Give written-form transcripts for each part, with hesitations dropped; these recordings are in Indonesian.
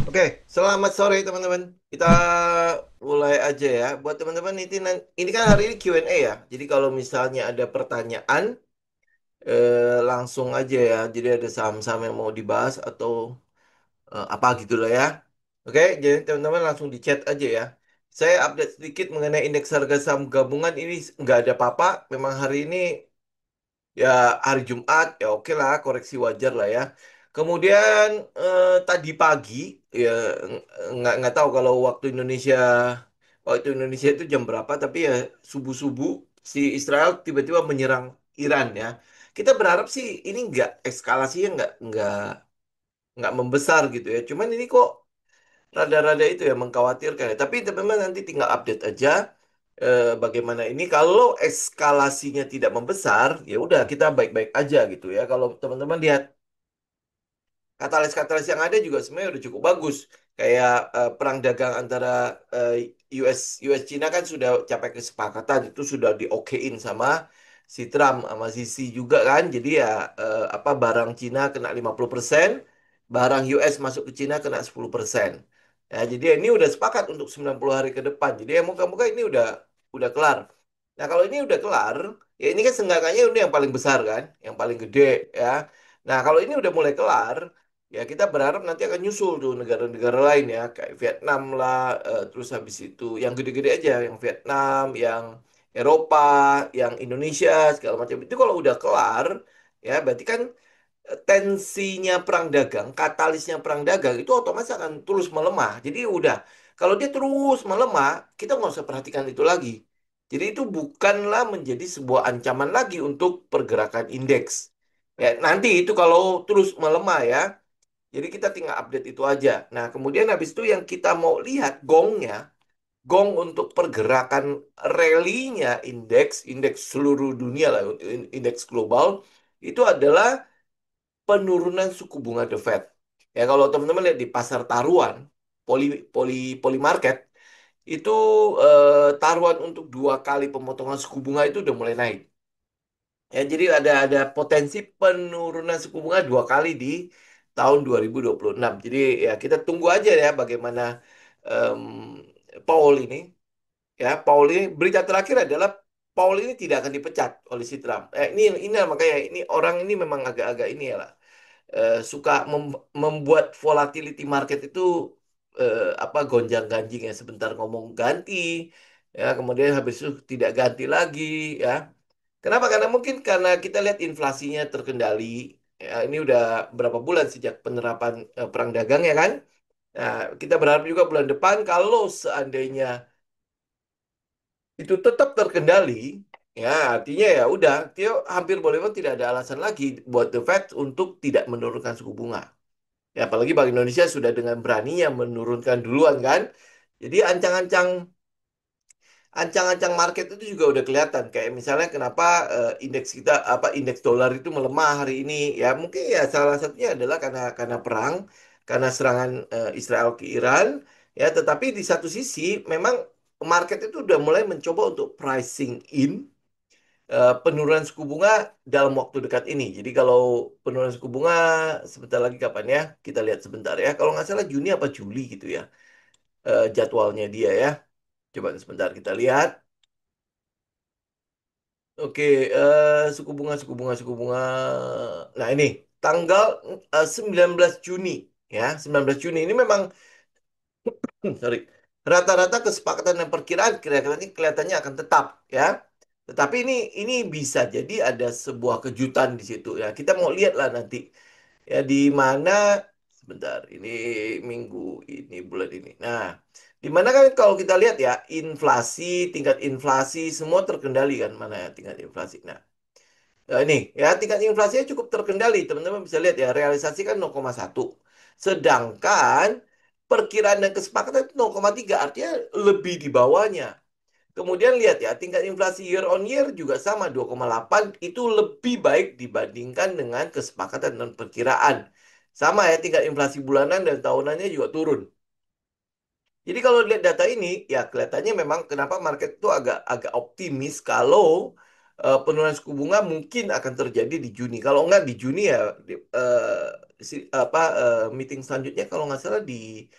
Oke, selamat sore teman-teman. Kita mulai aja ya. Buat teman-teman ini kan hari ini Q&A ya. Jadi kalau misalnya ada pertanyaan, langsung aja ya. Jadi ada saham-saham yang mau dibahas atau apa gitu lah ya. Oke, jadi teman-teman langsung di chat aja ya. Saya update sedikit mengenai indeks harga saham gabungan ini nggak ada apa-apa. Memang hari ini ya hari Jumat ya oke lah koreksi wajar lah ya. Kemudian tadi pagi ya nggak tahu kalau waktu Indonesia itu jam berapa tapi ya subuh-subuh si Israel tiba-tiba menyerang Iran ya. Kita berharap sih ini nggak eskalasinya nggak membesar gitu ya. Cuman ini kok rada-rada itu ya mengkhawatirkan ya. Tapi teman-teman nanti tinggal update aja bagaimana ini. Kalau eskalasinya tidak membesar, ya udah kita baik-baik aja gitu ya. Kalau teman-teman lihat katalis-katalis yang ada juga sebenarnya udah cukup bagus. Kayak perang dagang antara US Cina kan sudah capai kesepakatan itu sudah diokein sama si Trump sama si Xi juga kan. Jadi ya apa barang Cina kena 50%, barang US masuk ke Cina kena 10%. Ya, jadi ini udah sepakat untuk 90 hari ke depan. Jadi ya moga-moga ini udah kelar. Nah, kalau ini udah kelar, ya ini kan seenggaknya ini yang paling besar kan, yang paling gede ya. Nah, kalau ini udah mulai kelar, ya kita berharap nanti akan nyusul tuh negara-negara lain ya, kayak Vietnam lah, terus habis itu yang gede-gede aja, yang Vietnam, yang Eropa, yang Indonesia, segala macam. Itu kalau udah kelar, ya berarti kan tensinya perang dagang, katalisnya perang dagang itu otomatis akan terus melemah. Jadi udah, kalau dia terus melemah, kita nggak usah perhatikan itu lagi. Jadi itu bukanlah menjadi sebuah ancaman lagi untuk pergerakan indeks. Ya, nanti itu kalau terus melemah ya, jadi kita tinggal update itu aja. Nah, kemudian habis itu yang kita mau lihat gongnya, gong untuk pergerakan rally-nya indeks seluruh dunia lah, indeks global, itu adalah penurunan suku bunga The Fed. Ya kalau teman-teman lihat di pasar taruhan, poli poli poli market itu taruhan untuk 2 kali pemotongan suku bunga itu udah mulai naik. Ya jadi ada potensi penurunan suku bunga 2 kali di tahun 2026. Jadi ya kita tunggu aja ya bagaimana em, Paul ini. Ya Paul ini berita terakhir adalah Paul ini tidak akan dipecat oleh si Trump. Ini makanya ini orang ini memang agak-agak ini ya lah suka membuat volatility market itu apa gonjang-ganjing ya sebentar ngomong ganti ya kemudian habis itu tidak ganti lagi ya. Kenapa? Karena mungkin karena kita lihat inflasinya terkendali. Ya, ini udah berapa bulan sejak penerapan perang dagang ya kan. Nah, kita berharap juga bulan depan kalau seandainya itu tetap terkendali, ya artinya ya udah, dia hampir boleh bilang tidak ada alasan lagi buat The Fed untuk tidak menurunkan suku bunga. Ya, apalagi Bank Indonesia sudah dengan beraninya menurunkan duluan kan. Jadi ancang-ancang market itu juga udah kelihatan. Kayak misalnya kenapa indeks kita apa indeks dolar itu melemah hari ini. Ya mungkin ya salah satunya adalah karena perang, karena serangan Israel ke Iran. Ya, tetapi di satu sisi memang market itu udah mulai mencoba untuk pricing in penurunan suku bunga dalam waktu dekat ini. Jadi kalau penurunan suku bunga sebentar lagi kapan ya? Kita lihat sebentar ya. Kalau nggak salah Juni apa Juli gitu ya jadwalnya dia ya. Coba sebentar kita lihat. Oke, suku bunga. Nah ini tanggal 19 Juni ya, 19 Juni ini memang sorry. Rata-rata kesepakatan dan perkiraan kira-kira kelihatannya akan tetap ya. Tetapi ini bisa jadi ada sebuah kejutan di situ ya. Kita mau lihat lah nanti ya di mana sebentar ini minggu ini bulan ini. Nah, di mana kan kalau kita lihat ya inflasi, tingkat inflasi semua terkendali kan mana ya tingkat inflasi. Nah, ini ya tingkat inflasinya cukup terkendali. Teman-teman bisa lihat ya realisasi kan 0,1. Sedangkan perkiraan dan kesepakatan itu 0,3 artinya lebih di bawahnya. Kemudian lihat ya, tingkat inflasi year on year juga sama 2,8 itu lebih baik dibandingkan dengan kesepakatan dan perkiraan. Sama ya, tingkat inflasi bulanan dan tahunannya juga turun. Jadi kalau lihat data ini, ya kelihatannya memang kenapa market itu agak agak optimis kalau penurunan suku bunga mungkin akan terjadi di Juni. Kalau enggak di Juni ya meeting selanjutnya kalau nggak salah di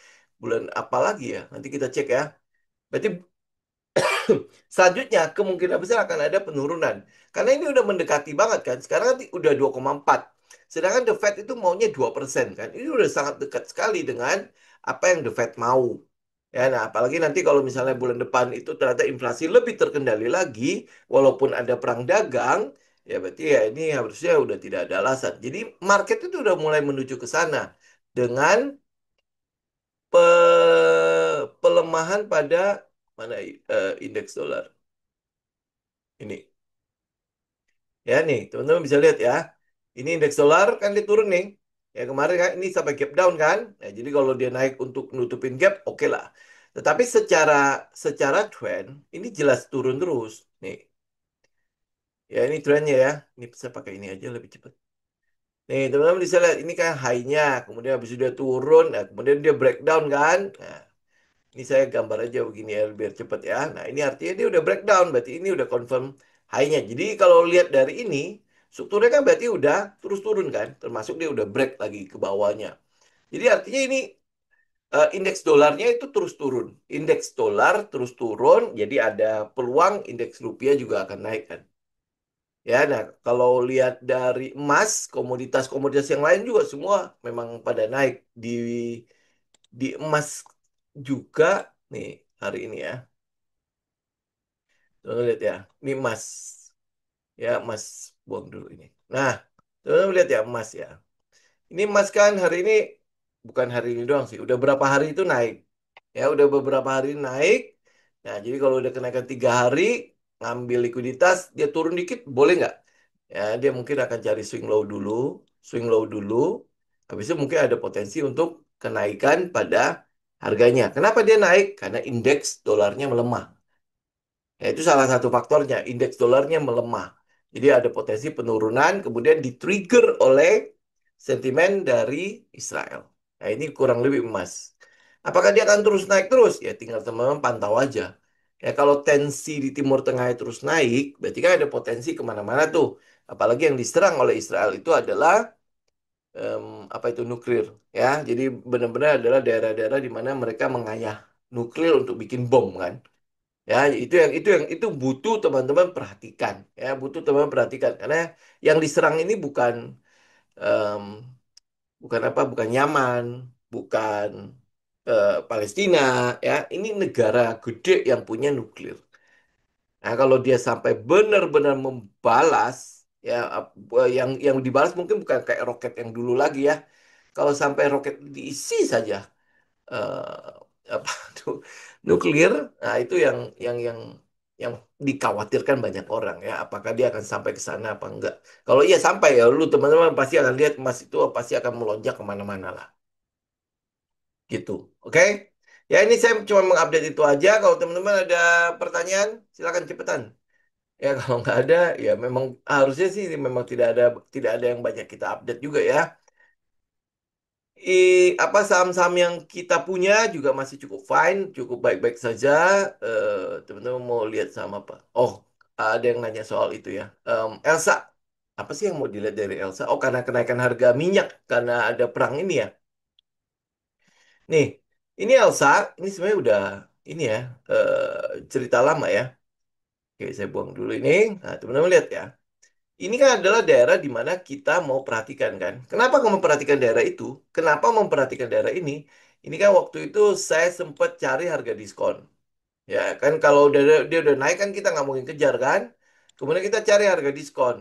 bulan apa lagi ya? Nanti kita cek ya. Berarti selanjutnya kemungkinan besar akan ada penurunan. Karena ini udah mendekati banget kan. Sekarang nanti udah 2,4. Sedangkan The Fed itu maunya 2% kan. Ini udah sangat dekat sekali dengan apa yang The Fed mau. Ya, nah apalagi nanti kalau misalnya bulan depan itu ternyata inflasi lebih terkendali lagi, walaupun ada perang dagang, ya berarti ya ini harusnya udah tidak ada alasan. Jadi market itu udah mulai menuju ke sana dengan pelemahan pada mana indeks dolar ini. Ya nih, teman-teman bisa lihat ya. Ini indeks dolar kan dia turun nih. Ya kemarin kan ini sampai gap down kan. Nah, jadi kalau dia naik untuk nutupin gap, oke lah. Tetapi secara secara trend ini jelas turun terus. Nih, ya ini trennya ya. Ini saya pakai ini aja lebih cepat. Nih, teman-teman bisa lihat ini kan high-nya, kemudian habis itu dia turun, nah, kemudian dia breakdown kan. Nah, ini saya gambar aja begini ya biar cepet ya. Nah ini artinya dia udah breakdown, berarti ini udah confirm high-nya. Jadi kalau lihat dari ini, strukturnya kan berarti udah terus turun kan, termasuk dia udah break lagi ke bawahnya. Jadi artinya ini indeks dolarnya itu terus turun. Indeks dolar terus turun, jadi ada peluang indeks rupiah juga akan naik kan. Ya, nah kalau lihat dari emas, komoditas-komoditas yang lain juga semua memang pada naik di emas juga nih hari ini ya. Tuh, lihat ya, ini emas. Ya, emas buang dulu ini. Nah, teman-teman lihat ya emas ya. Ini emas kan hari ini, bukan hari ini doang sih, udah berapa hari itu naik. Ya, udah beberapa hari naik. Nah, jadi kalau udah kenaikan 3 hari, ngambil likuiditas, dia turun dikit, boleh nggak? Ya, dia mungkin akan cari swing low dulu. Habis itu mungkin ada potensi untuk kenaikan pada harganya. Kenapa dia naik? Karena indeks dolarnya melemah. Ya, itu salah satu faktornya. Indeks dolarnya melemah. Jadi ada potensi penurunan, kemudian di-trigger oleh sentimen dari Israel. Nah, ini kurang lebih emas. Apakah dia akan terus naik terus? Ya, tinggal teman-teman pantau aja. Ya, kalau tensi di Timur Tengah terus naik, berarti kan ada potensi kemana-mana tuh. Apalagi yang diserang oleh Israel itu adalah em, apa itu nuklir. Ya, jadi benar-benar adalah daerah-daerah di mana mereka mengayah nuklir untuk bikin bom kan. Ya, itu butuh teman-teman perhatikan. Ya, butuh teman-teman perhatikan karena yang diserang ini em, bukan apa, bukan Yaman, bukan Palestina, ya. Ini negara gede yang punya nuklir. Nah, kalau dia sampai benar-benar membalas, ya, yang dibalas mungkin bukan kayak roket yang dulu lagi ya. Kalau sampai roket diisi saja apa tuh nuklir, nah itu yang dikhawatirkan banyak orang ya. Apakah dia akan sampai ke sana apa enggak? Kalau iya sampai ya, lu teman-teman pasti akan lihat emas itu pasti akan melonjak kemana-mana lah, gitu. Oke? Ya ini saya cuma mengupdate itu aja. Kalau teman-teman ada pertanyaan, silakan cepetan. Ya kalau nggak ada, ya memang harusnya sih memang tidak ada yang banyak kita update juga ya. Apa saham-saham yang kita punya juga masih cukup fine, cukup baik-baik saja. Teman-teman mau lihat saham apa? Oh, ada yang nanya soal itu ya. Elsa, apa sih yang mau dilihat dari Elsa? Oh, karena kenaikan harga minyak karena ada perang ini ya. Nih, ini Elsa, ini sebenarnya udah ini ya cerita lama ya. Oke, saya buang dulu ini. Nah, teman-teman lihat ya. Ini kan adalah daerah di mana kita mau perhatikan kan. Kenapa kamu memperhatikan daerah itu? Kenapa memperhatikan daerah ini? Ini kan waktu itu saya sempat cari harga diskon. Ya kan kalau dia udah naik kan kita nggak mungkin kejar kan. Kemudian kita cari harga diskon.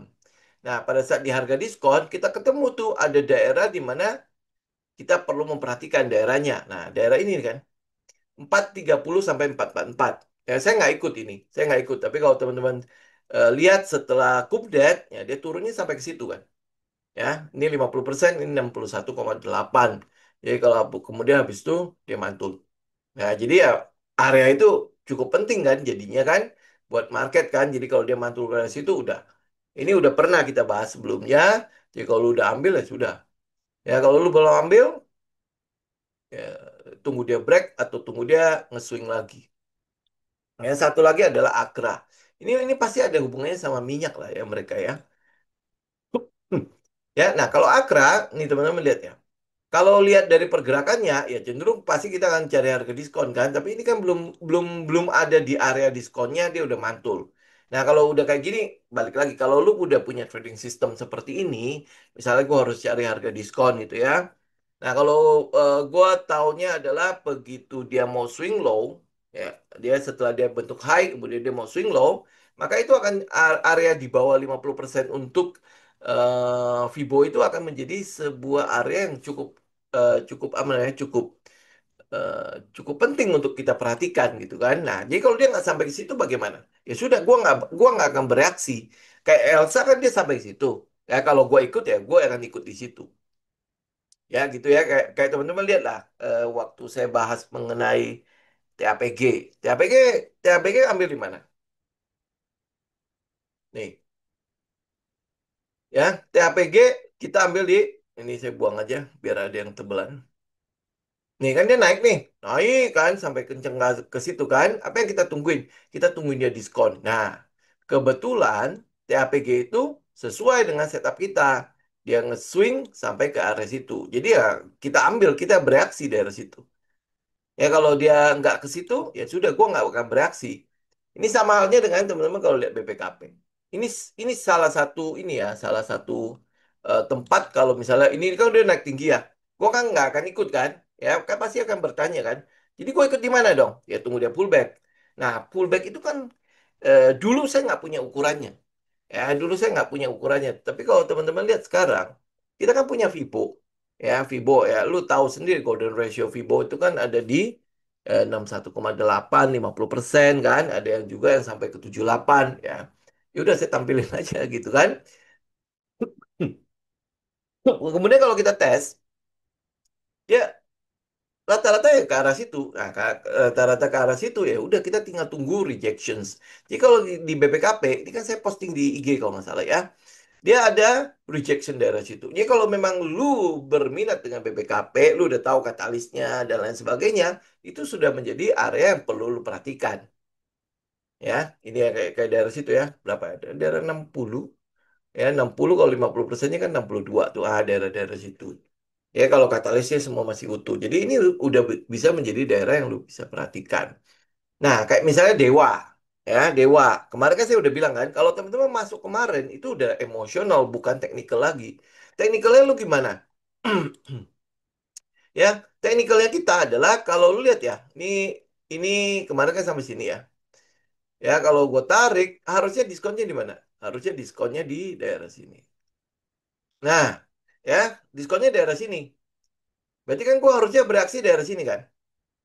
Nah pada saat di harga diskon kita ketemu tuh ada daerah di mana kita perlu memperhatikan daerahnya. Nah daerah ini kan 430 sampai 444. Ya saya nggak ikut ini. Saya nggak ikut. Tapi kalau teman-teman lihat setelah Kupdet, ya dia turunnya sampai ke situ kan. Ya, ini 50%, ini 61,8. Jadi kalau kemudian habis itu dia mantul. Nah, jadi ya area itu cukup penting kan jadinya kan buat market kan. Jadi kalau dia mantul ke situ udah. Ini udah pernah kita bahas sebelumnya. Jadi kalau lu udah ambil ya sudah. Ya kalau lu belum ambil, ya tunggu dia break atau tunggu dia nge-swing lagi. Yang satu lagi adalah Akra. Ini pasti ada hubungannya sama minyak lah ya mereka ya. Hmm. Ya, nah kalau Akra, nih teman-teman lihat ya. Kalau lihat dari pergerakannya, ya cenderung pasti kita akan cari harga diskon kan. Tapi ini kan belum belum belum ada di area diskonnya, dia udah mantul. Nah kalau udah kayak gini, balik lagi. Kalau lu udah punya trading system seperti ini, misalnya gua harus cari harga diskon gitu ya. Nah, kalau gua taunya adalah begitu dia mau swing low, ya, dia setelah dia bentuk high, kemudian dia mau swing low, maka itu akan area di bawah 50% untuk Fibo itu akan menjadi sebuah area yang cukup apa namanya, eh, cukup penting untuk kita perhatikan gitu kan. Nah, jadi kalau dia nggak sampai ke situ bagaimana? Ya sudah, gua nggak akan bereaksi. Kayak Elsa kan dia sampai ke situ. Ya kalau gua ikut ya, gua akan ikut di situ. Ya gitu ya, kayak teman-teman lihat lah waktu saya bahas mengenai TAPG. TAPG TAPG ambil di mana? Nih, ya, TAPG kita ambil di ini, saya buang aja biar ada yang tebelan. Nih kan dia naik nih. Naik kan sampai kenceng ke situ kan. Apa yang kita tungguin? Kita tungguin dia diskon. Nah, kebetulan TAPG itu sesuai dengan setup kita. Dia nge-swing sampai ke area situ. Jadi ya kita ambil, kita bereaksi dari situ. Ya kalau dia nggak ke situ, ya sudah, gue nggak akan bereaksi. Ini sama halnya dengan teman-teman kalau lihat BPKP. Ini salah satu ini ya, salah satu tempat kalau misalnya ini kan udah naik tinggi ya, gue kan nggak akan ikut kan, ya kan pasti akan bertanya kan. Jadi gue ikut di mana dong? Ya tunggu dia pullback. Nah pullback itu kan dulu saya nggak punya ukurannya. Ya, dulu saya nggak punya ukurannya. Tapi kalau teman-teman lihat sekarang, kita kan punya Vibo. Ya, Vibo ya. Lu tahu sendiri golden ratio Vibo itu kan ada di 61,8, 50% kan. Ada yang juga yang sampai ke 78 ya. Ya udah saya tampilin aja gitu kan. Kemudian kalau kita tes, ya rata-rata ya ke arah situ. Nah, rata-rata ke arah situ ya udah kita tinggal tunggu rejections. Jadi kalau di BPKP, ini kan saya posting di IG kalau nggak salah ya. Dia ada rejection daerah situ. Jadi kalau memang lu berminat dengan BPKP, lu udah tahu katalisnya dan lain sebagainya, itu sudah menjadi area yang perlu lu perhatikan. Ya, ini ya kayak daerah situ ya. Berapa ya? Daerah 60. Ya, 60 kalau 50%-nya kan 62 tuh. Ah, daerah-daerah situ. Ya, kalau katalisnya semua masih utuh. Jadi ini udah bisa menjadi daerah yang lu bisa perhatikan. Nah, kayak misalnya Dewa. Ya, Dewa. Kemarin kan saya udah bilang kan, kalau teman-teman masuk kemarin, itu udah emosional, bukan teknikal lagi. Teknikalnya lu gimana? Ya, teknikalnya kita adalah, kalau lu lihat ya, ini kemarin kan sampai sini ya. Ya, kalau gue tarik, harusnya diskonnya di mana? Harusnya diskonnya di daerah sini. Nah, ya, diskonnya daerah sini. Berarti kan gue harusnya bereaksi daerah sini kan?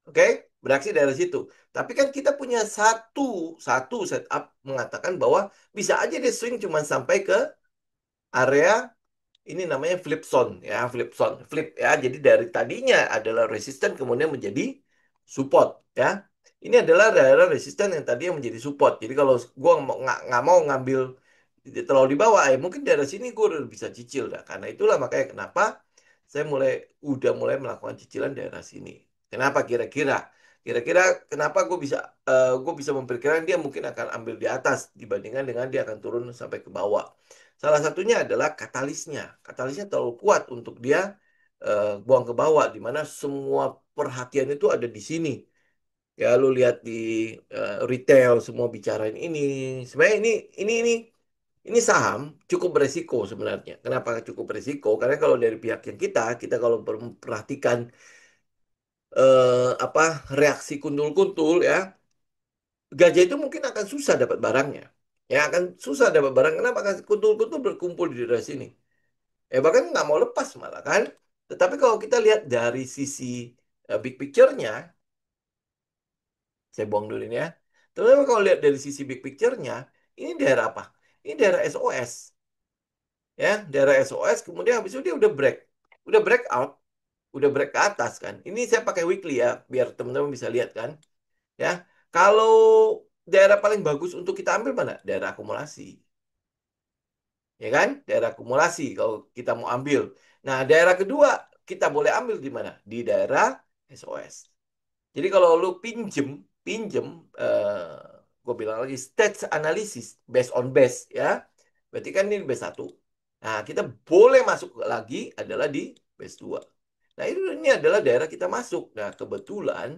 Oke, beraksi dari situ. Tapi kan kita punya satu satu setup mengatakan bahwa bisa aja dia swing cuma sampai ke area ini namanya flip zone ya, flip zone, flip ya. Jadi dari tadinya adalah resisten kemudian menjadi support ya. Ini adalah daerah resisten yang tadi yang menjadi support. Jadi kalau gua nggak mau ngambil terlalu di bawah, mungkin dari sini gue udah bisa cicil dah. Karena itulah makanya kenapa saya udah mulai melakukan cicilan daerah sini. Kenapa kira-kira? Kira-kira kenapa gue bisa memperkirakan dia mungkin akan ambil di atas dibandingkan dengan dia akan turun sampai ke bawah. Salah satunya adalah katalisnya. Katalisnya terlalu kuat untuk dia buang ke bawah, di mana semua perhatian itu ada di sini. Ya, lu lihat di retail semua bicarain ini. Sebenarnya ini saham cukup beresiko sebenarnya. Kenapa cukup beresiko? Karena kalau dari pihak yang kita kalau memperhatikan apa reaksi kuntul-kuntul ya, gajah itu mungkin akan susah dapat barangnya. Ya akan susah dapat barang. Kenapa? Karena kuntul-kuntul berkumpul di daerah sini. Bahkan nggak mau lepas malah kan. Tetapi kalau kita lihat dari sisi big picture-nya, saya buang dulu ini ya. Teman-teman kalau lihat dari sisi big picture-nya, ini daerah apa? Ini daerah SOS. Ya, daerah SOS, kemudian habis itu dia udah break out, udah break ke atas kan. Ini saya pakai weekly ya, biar teman-teman bisa lihat kan. Ya, kalau daerah paling bagus untuk kita ambil mana? Daerah akumulasi, ya kan? Daerah akumulasi kalau kita mau ambil. Nah, daerah kedua kita boleh ambil di mana? Di daerah SOS. Jadi kalau lu pinjem, pinjem, gue bilang lagi stats analysis based on base ya. Berarti kan ini base satu. Nah, kita boleh masuk lagi adalah di base 2. Nah, ini adalah daerah kita masuk. Nah, kebetulan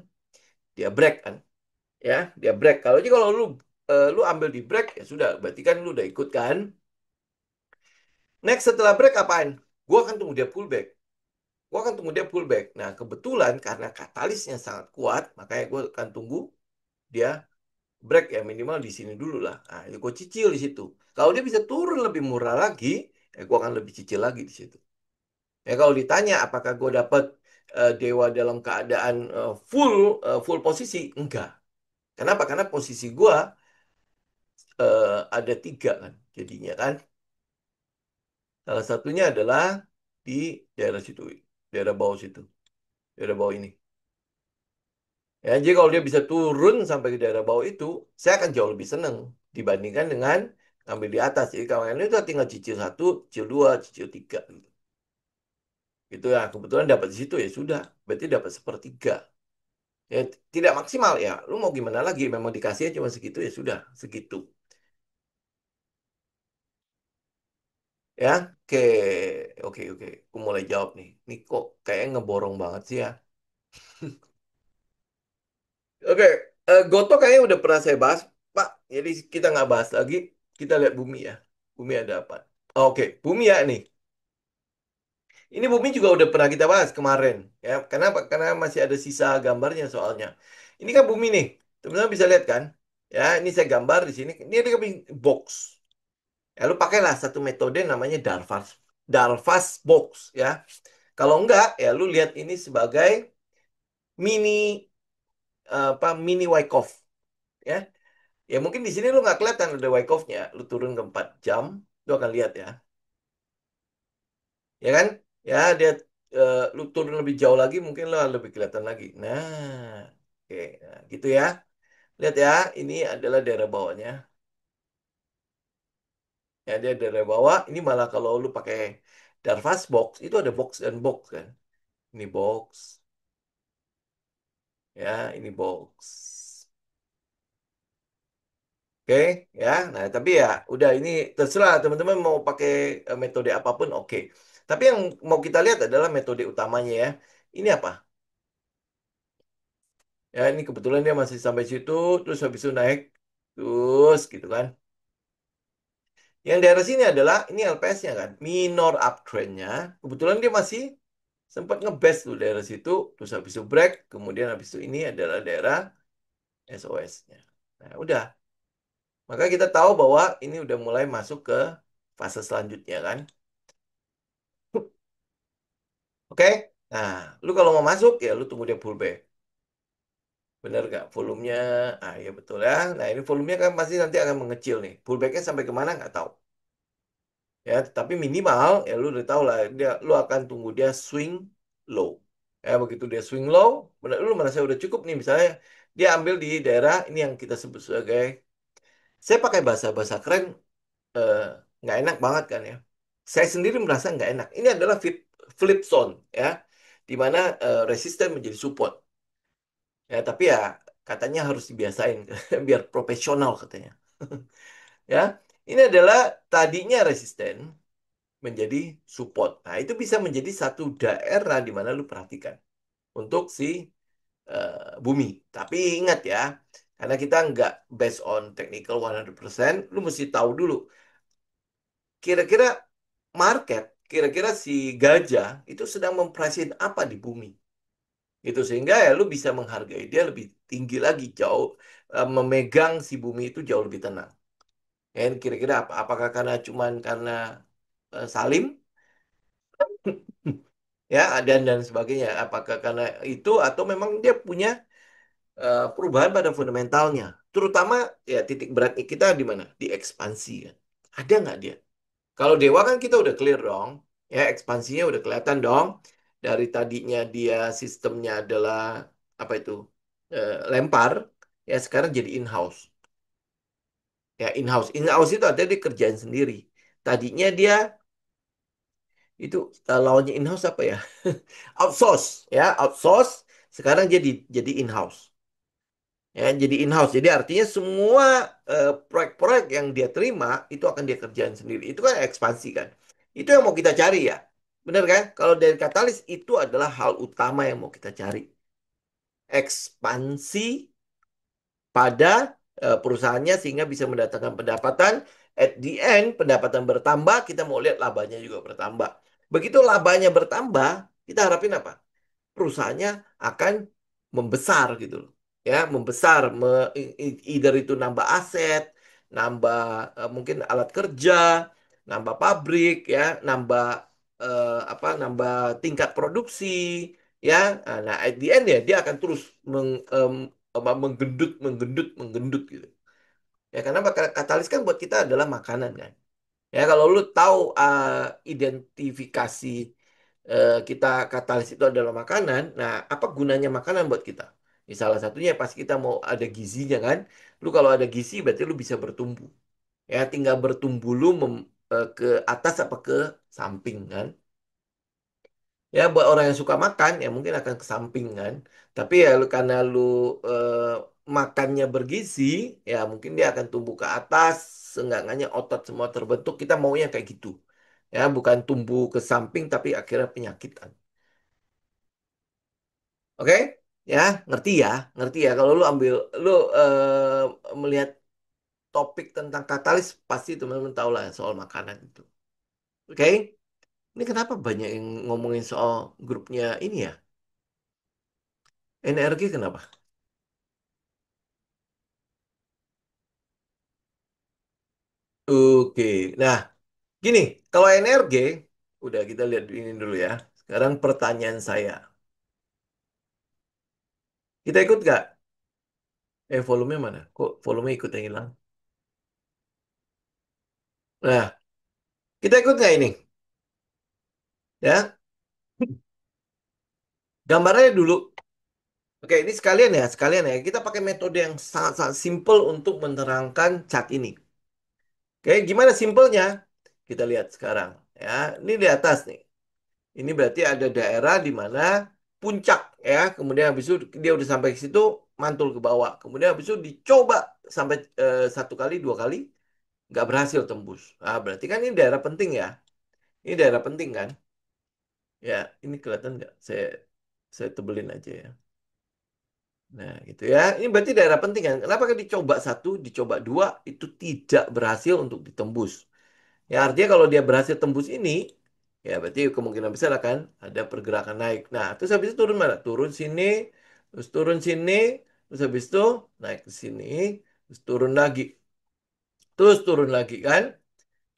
dia break kan. Ya, dia break. Kalau lu ambil di break ya sudah, berarti kan lu udah ikut kan. Next setelah break apaan? Gua akan tunggu dia pullback. Gua akan tunggu dia pullback. Nah, kebetulan karena katalisnya sangat kuat, makanya gue akan tunggu dia break ya minimal di sini dulu lah. Nah, itu gue cicil di situ. Kalau dia bisa turun lebih murah lagi, ya gue akan lebih cicil lagi di situ. Ya kalau ditanya apakah gue dapat dewa dalam keadaan full posisi, enggak. Kenapa? Karena posisi gue ada tiga kan, jadinya kan. Salah satunya adalah di daerah situ, daerah bawah situ, daerah bawah ini. Ya, jadi kalau dia bisa turun sampai ke daerah bawah itu, saya akan jauh lebih senang dibandingkan dengan ngambil di atas. Jadi kawan itu tinggal cicil satu, cicil dua, cicil tiga. Gitu ya, kebetulan dapat di situ ya sudah. Berarti dapat sepertiga. Ya, tidak maksimal ya. Lu mau gimana lagi? Memang dikasihnya cuma segitu ya sudah, segitu. Ya, oke, oke. Aku mulai jawab nih. Ini kok kayak ngeborong banget sih ya. Oke, Goto kayaknya udah pernah saya bahas, Pak. Jadi kita nggak bahas lagi. Kita lihat bumi ya. Bumi ada apa? Oke, bumi ya nih. Ini bumi juga udah pernah kita bahas kemarin. Ya, kenapa? Karena masih ada sisa gambarnya soalnya. Ini kan bumi nih. Teman-teman bisa lihat kan? Ya, ini saya gambar di sini. Ini ada box. Ya, lu pakailah satu metode namanya Darvas box ya. Kalau enggak, ya lu lihat ini sebagai mini mini Wyckoff ya. Ya mungkin di sini lu nggak kelihatan ada Wyckoff-nya. Lu turun ke 4 jam, lu akan lihat ya. Ya kan? Ya dia lu turun lebih jauh lagi mungkin lu lebih kelihatan lagi. Nah, oke, nah, gitu ya. Lihat ya, ini adalah daerah bawahnya. Ya dia daerah bawah. Ini malah kalau lu pakai Darvas box itu ada box dan box kan. Ini box, ya ini box. Oke, ya. Nah, tapi ya udah ini terserah teman-teman mau pakai metode apapun oke. Tapi yang mau kita lihat adalah metode utamanya ya. Ini apa? Ya, ini kebetulan dia masih sampai situ, terus habis itu naik, terus gitu kan. Yang daerah sini adalah, ini LPS-nya kan, minor uptrend-nya. Kebetulan dia masih sempat ngebest tuh daerah situ, terus habis itu break, kemudian habis itu ini adalah daerah SOS-nya. Nah, udah. Maka kita tahu bahwa ini udah mulai masuk ke fase selanjutnya kan. Oke? Nah, lu kalau mau masuk, ya lu tunggu dia pullback. Bener gak? Volumenya, ya betul ya. Nah, ini volumenya kan pasti nanti akan mengecil nih. Pullbacknya sampai kemana nggak tahu. Ya, tapi minimal ya lu udah tahu lah lu akan tunggu dia swing low. Ya, begitu dia swing low, lu merasa udah cukup nih misalnya dia ambil di daerah ini yang kita sebut sebagai saya pakai bahasa-bahasa keren eh, nggak enak banget kan ya. Saya sendiri merasa nggak enak. Ini adalah flip zone ya, di mana resisten menjadi support. Ya, tapi ya katanya harus dibiasain biar profesional katanya. Ya, ini adalah tadinya resisten menjadi support. Nah, itu bisa menjadi satu daerah di mana lu perhatikan untuk si bumi. Tapi ingat ya, karena kita nggak based on technical 100%, lu mesti tahu dulu kira-kira market, kira-kira si gajah itu sedang mempricein apa di bumi. Itu sehingga ya lu bisa menghargai dia lebih tinggi lagi, jauh memegang si bumi itu jauh lebih tenang. Ya, kira-kira apa? Apakah karena Salim ya dan sebagainya apakah karena itu atau memang dia punya perubahan pada fundamentalnya terutama ya titik berat kita di mana di ekspansi kan ada nggak dia kalau dewa kan kita udah clear dong ya ekspansinya udah kelihatan dong dari tadinya dia sistemnya adalah apa itu lempar ya sekarang jadi in-house ya in-house itu ada dia kerjaan sendiri tadinya dia itu lawannya in-house apa ya outsource ya outsource sekarang jadi in-house Ya, jadi in-house. Jadi artinya semua proyek-proyek yang dia terima itu akan dia kerjain sendiri. Itu kan ekspansi kan. Itu yang mau kita cari ya. Benar kan? Kalau dari katalis itu adalah hal utama yang mau kita cari. Ekspansi pada perusahaannya sehingga bisa mendatangkan pendapatan. At the end, pendapatan bertambah, kita mau lihat labanya juga bertambah. Begitu labanya bertambah, kita harapin apa? Perusahaannya akan membesar gitu loh. Ya, membesar, either itu nambah aset, nambah mungkin alat kerja, nambah pabrik ya, nambah nambah tingkat produksi ya. Nah, at the end ya dia akan terus menggendut, menggendut, menggendut gitu. Ya, karena katalis kan buat kita adalah makanan kan. Ya, kalau lu tahu identifikasi kita katalis itu adalah makanan, nah apa gunanya makanan buat kita? Ya, salah satunya pas kita mau ada gizinya kan, lu kalau ada gizi berarti lu bisa bertumbuh. Ya, tinggal bertumbuh lu ke atas apa ke samping kan. Ya, buat orang yang suka makan ya mungkin akan ke samping kan. Tapi ya karena lu eh, makannya bergizi, ya mungkin dia akan tumbuh ke atas, seenggaknya otot semua terbentuk. Kita maunya kayak gitu. Ya, bukan tumbuh ke samping tapi akhirnya penyakitan. Oke? Ya, ngerti ya, ngerti ya. Kalau lu ambil lu melihat topik tentang katalis pasti teman-teman tahu lah soal makanan itu. Oke? Ini kenapa banyak yang ngomongin soal grupnya ini ya? NRG kenapa? Oke. Nah, gini, kalau NRG udah kita lihat ini dulu ya. Sekarang pertanyaan saya. Kita ikut nggak? Volumenya mana? Kok volume ikut yang hilang? Nah, kita ikut nggak ini? Ya, gambarnya dulu. Oke, ini sekalian ya. Kita pakai metode yang sangat-sangat simple untuk menerangkan cat ini. Oke, gimana simpelnya? Kita lihat sekarang. Ya, ini di atas nih. Ini berarti ada daerah di mana puncak ya. Kemudian habis itu dia udah sampai ke situ, mantul ke bawah. Kemudian habis itu dicoba sampai satu kali, dua kali, nggak berhasil tembus. Ah, berarti kan ini daerah penting ya. Ini daerah penting kan? Ya, ini kelihatan nggak? Saya tebelin aja ya. Nah, gitu ya. Ini berarti daerah penting kan? Kenapa kan dicoba satu, dicoba dua, itu tidak berhasil untuk ditembus. Ya, artinya kalau dia berhasil tembus ini, ya berarti kemungkinan besar akan ada pergerakan naik. Nah, terus habis itu turun mana? Turun sini, terus turun sini, terus habis itu naik ke sini, terus turun lagi. Terus turun lagi kan?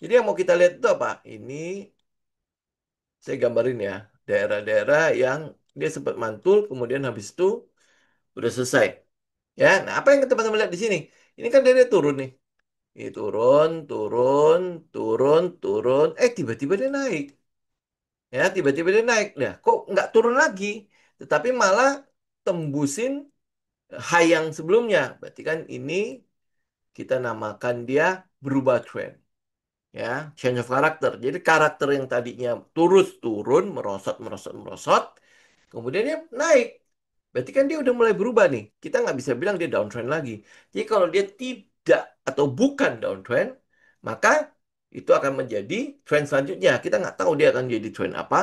Jadi yang mau kita lihat itu apa? Ini saya gambarin ya. Daerah-daerah yang dia sempat mantul, kemudian habis itu udah selesai. Ya, nah apa yang teman-teman lihat di sini? Ini kan dia turun nih. Ini turun, turun, turun, turun. Tiba-tiba dia naik. Ya, tiba-tiba dia naik. Nah, kok nggak turun lagi? Tetapi malah tembusin high yang sebelumnya. Berarti kan ini kita namakan dia berubah trend. Ya, change of character. Jadi karakter yang tadinya terus turun, merosot, merosot, merosot, kemudian dia naik. Berarti kan dia udah mulai berubah nih. Kita nggak bisa bilang dia downtrend lagi. Jadi kalau dia tidak atau bukan downtrend, maka itu akan menjadi trend selanjutnya. Kita nggak tahu dia akan jadi trend apa.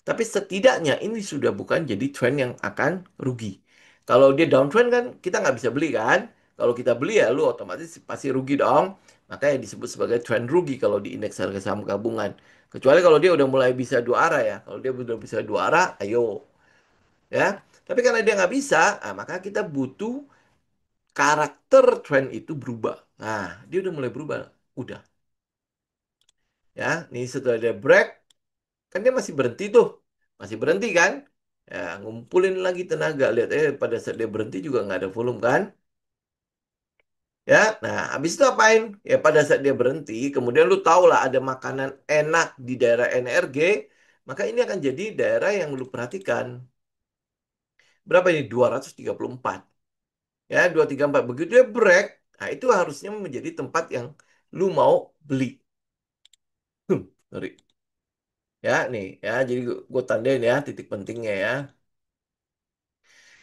Tapi setidaknya ini sudah bukan jadi trend yang akan rugi. Kalau dia downtrend kan kita nggak bisa beli kan. Kalau kita beli ya lu otomatis pasti rugi dong. Makanya disebut sebagai trend rugi kalau di indeks harga saham gabungan. Kecuali kalau dia udah mulai bisa dua arah ya. Kalau dia udah bisa dua arah, ayo ya. Tapi karena dia nggak bisa, maka kita butuh karakter trend itu berubah. Nah, dia udah mulai berubah. Udah. Ya, nih setelah dia break, kan dia masih berhenti tuh. Masih berhenti kan? Ya, ngumpulin lagi tenaga. Lihat, pada saat dia berhenti juga nggak ada volume kan? Ya, nah habis itu apain? Ya pada saat dia berhenti, kemudian lu tahu lah ada makanan enak di daerah NRG, maka ini akan jadi daerah yang lu perhatikan. Berapa ini? 234. Ya, 234. Begitu dia break, nah itu harusnya menjadi tempat yang lu mau beli. Sorry. Ya, nih ya. Jadi gue tandain ya titik pentingnya ya.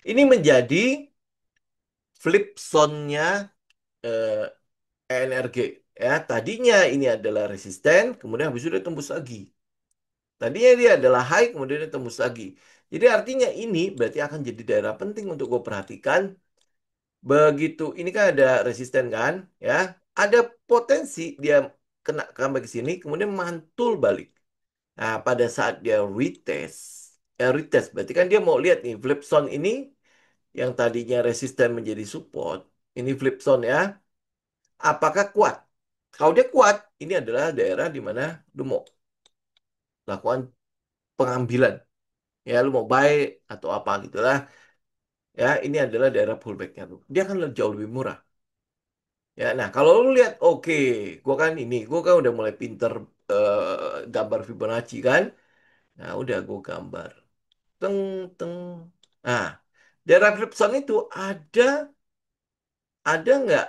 Ini menjadi flip zone-nya eh, ENRG. Ya, tadinya ini adalah resisten, kemudian habis itu dia tembus lagi. Tadinya dia adalah high, kemudian dia tembus lagi. Jadi artinya ini berarti akan jadi daerah penting untuk gue perhatikan. Begitu, ini kan ada resisten kan, ya. Ada potensi dia kena comeback ke sini, kemudian mantul balik. Nah, pada saat dia retest, retest berarti kan dia mau lihat nih flip zone ini yang tadinya resisten menjadi support, ini flip zone ya, apakah kuat? Kalau dia kuat, ini adalah daerah di mana lu mau lakukan pengambilan. Ya, lu mau buy atau apa gitu lah. Ya, ini adalah daerah pullbacknya tuh. Dia akan jauh lebih murah. Ya, nah kalau lu lihat, oke, gua kan udah mulai pinter gambar Fibonacci kan. Nah, udah gua gambar. Teng, teng. Nah, daerah Flipson itu ada nggak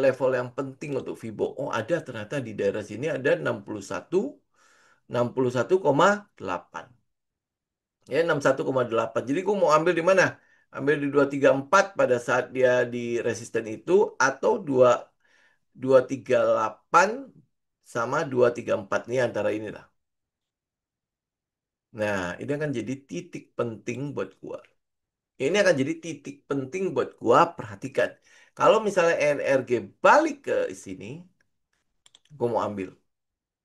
level yang penting untuk Fibo? Oh, ada ternyata di daerah sini ada 61,8. Ya, 61,8. Jadi gue mau ambil di mana? Ambil di 234 pada saat dia di resisten itu atau 238 sama 234 ini antara inilah. Nah, ini akan jadi titik penting buat gua. Ini akan jadi titik penting buat gua perhatikan. Kalau misalnya NRG balik ke sini, gua mau ambil.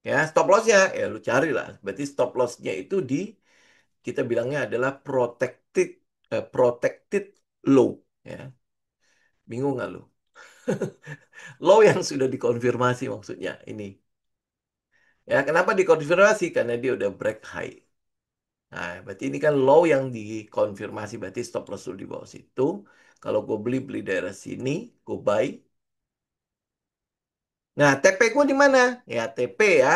Ya, stop lossnya, ya lu cari lah. Berarti stop lossnya itu di kita bilangnya adalah protected low. Ya, bingung nggak lu? Low yang sudah dikonfirmasi maksudnya ini. Ya, kenapa dikonfirmasi? Karena dia udah break high. Nah, berarti ini kan low yang dikonfirmasi. Berarti stop loss dulu di bawah situ. Kalau gue beli daerah sini, gue buy. Nah, TP gue di mana? Ya, TP ya.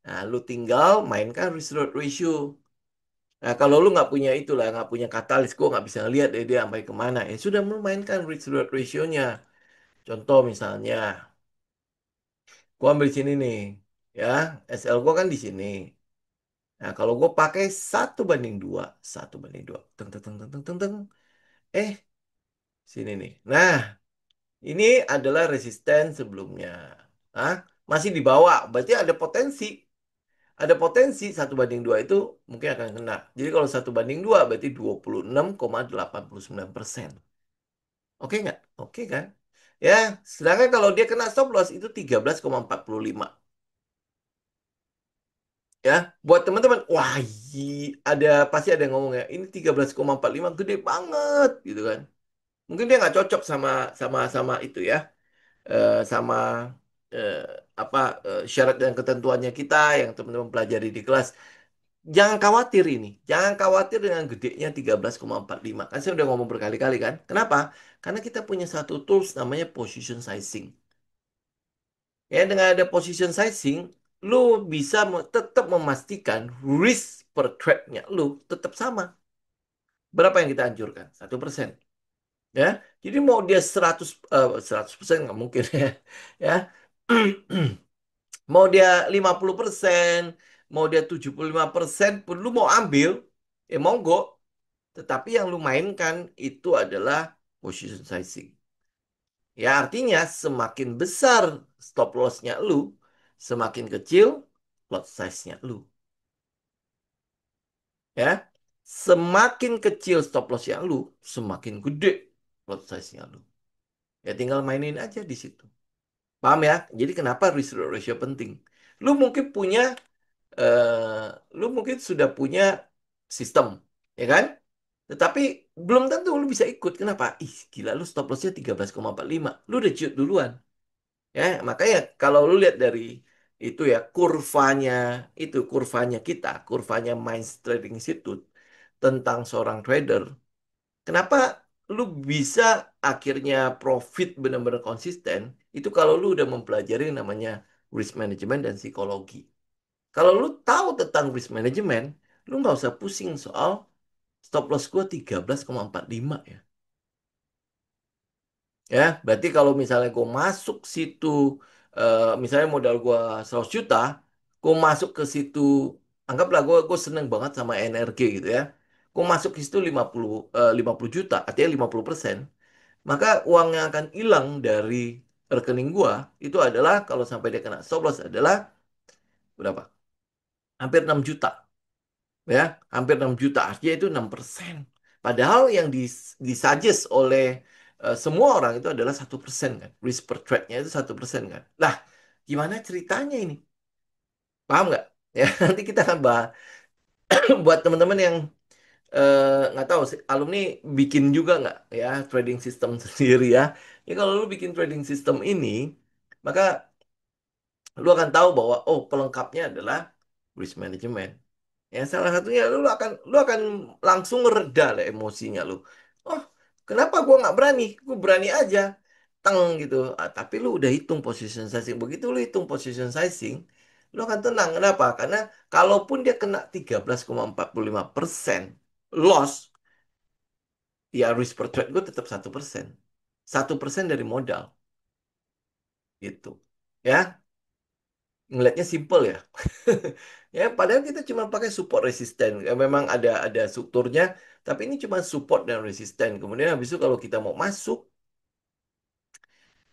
Nah, lu tinggal mainkan risk reward ratio. Nah, kalau lu nggak punya itulah, nggak punya katalis, gue nggak bisa ngeliat dia sampai kemana. Ya sudah, lu mainkan risk reward ratio-nya. Contoh misalnya, gue ambil sini nih. Ya, SL gue kan di sini. Nah, kalau gue pakai 1:2, 1:2. Teng, teng, teng, teng, teng, teng, teng. Eh, sini nih. Nah, ini adalah resisten sebelumnya. Hah? Masih di bawah, berarti ada potensi. Ada potensi 1:2 itu mungkin akan kena. Jadi kalau 1:2 berarti 26,89%. Oke nggak? Oke kan? Ya, sedangkan kalau dia kena stop loss itu 13,45. Ya, buat teman-teman, wah, ada pasti ada yang ngomong ya, ini 13,45 gede banget gitu kan. Mungkin dia nggak cocok sama sama itu ya. Sama eh, apa syarat dan ketentuannya kita yang teman-teman pelajari di kelas. Jangan khawatir ini. Jangan khawatir dengan gedenya 13,45. Kan saya udah ngomong berkali-kali kan. Kenapa? Karena kita punya satu tools namanya position sizing. Ya, dengan ada position sizing, lu bisa tetap memastikan risk per trade-nya lu tetap sama. Berapa yang kita anjurkan? 1%. Ya, jadi mau dia 100% nggak mungkin ya. Ya, mau dia 50%, mau dia 75% pun lu mau ambil, monggo. Tetapi yang lu mainkan itu adalah position sizing. Ya artinya semakin besar stop loss-nya lu, semakin kecil lot size-nya lu. Ya, semakin kecil stop loss-nya lu, semakin gede lot size-nya lu. Ya tinggal mainin aja di situ. Paham ya? Jadi kenapa risk reward ratio penting? Lu mungkin punya eh, lu mungkin sudah punya sistem, ya kan? Tetapi belum tentu lu bisa ikut. Kenapa? Ih, gila lu stop loss-nya 13,45. Lu udah ciut duluan. Ya, makanya kalau lu lihat dari itu ya kurvanya kita, kurvanya Minds Trading Institute tentang seorang trader. Kenapa lu bisa akhirnya profit benar-benar konsisten? Itu kalau lu udah mempelajari yang namanya risk management dan psikologi. Kalau lu tahu tentang risk management, lu nggak usah pusing soal stop loss gua 13,45 ya. Ya, berarti kalau misalnya gue masuk situ, misalnya modal gue 100 juta, gue masuk ke situ, anggaplah gue seneng banget sama NRG gitu ya. Gue masuk ke situ 50 juta, artinya 50%. maka uang yang akan hilang dari rekening gua itu adalah kalau sampai dia kena stop loss adalah berapa? Hampir 6 juta, ya, hampir 6 juta, artinya itu 6%. Padahal yang disuggest oleh semua orang itu adalah 1% kan, risk per trade-nya itu 1% kan. Lah, gimana ceritanya ini? Paham nggak? Ya, nanti kita akan bahas buat teman-teman yang nggak tahu sih, alumni bikin juga nggak ya trading system sendiri ya. Ya kalau lu bikin trading system ini, maka lu akan tahu bahwa oh pelengkapnya adalah risk management. Ya salah satunya lu akan langsung reda lah emosinya lu. Oh, kenapa gua nggak berani? Gue berani aja. Teng gitu. Ah, tapi lu udah hitung position sizing. Begitu lu hitung position sizing, lu akan tenang. Kenapa? Karena kalaupun dia kena 13,45% loss, ya risk per trade gue tetap 1%. 1% dari modal gitu. Ya, ngelihatnya simple ya. Ya, padahal kita cuma pakai support resisten. Ya, memang ada strukturnya, tapi ini cuma support dan resisten. Kemudian habis itu kalau kita mau masuk,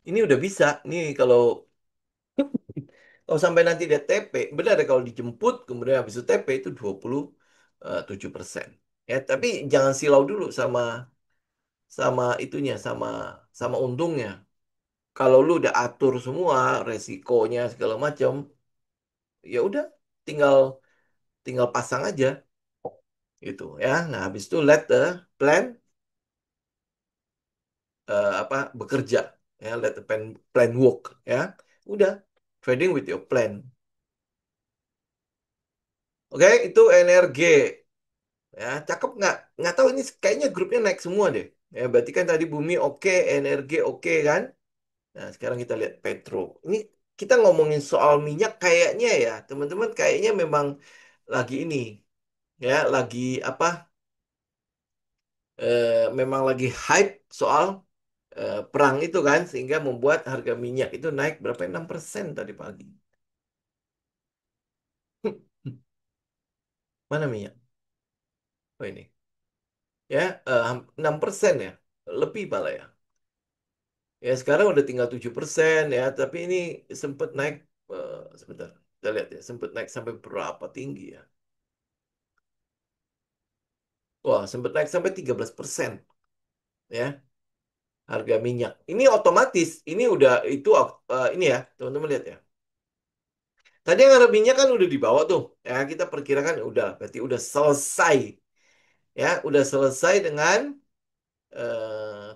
ini udah bisa. Nih kalau sampai nanti dia TP, benar ya kalau dijemput, kemudian habis itu TP itu 27%. Ya, tapi jangan silau dulu sama sama itunya, sama untungnya. Kalau lu udah atur semua resikonya segala macam, ya udah tinggal tinggal pasang aja gitu ya. Nah, habis itu let the plan apa bekerja ya, let the plan work ya. Udah trading with your plan. Oke, itu energi ya. Cakep nggak? Nggak tahu ini kayaknya grupnya naik semua deh. Ya, berarti kan tadi bumi oke, energi oke kan? Nah, sekarang kita lihat petro. Ini kita ngomongin soal minyak kayaknya ya, teman-teman kayaknya memang lagi ini ya, lagi apa? Memang lagi hype soal perang itu kan sehingga membuat harga minyak itu naik berapa 6% tadi pagi. Mana minyak? Oh ini. Ya, 6% ya. Lebih malah ya. Ya sekarang udah tinggal 7% ya, tapi ini sempat naik sebentar. Kita lihat ya, sempat naik sampai berapa tinggi ya. Wah, sempat naik sampai 13% ya harga minyak. Ini otomatis, ini udah itu ini ya, teman-teman lihat ya. Tadi yang harga minyak kan udah dibawa tuh. Ya, kita perkirakan udah berarti udah selesai ya, udah selesai dengan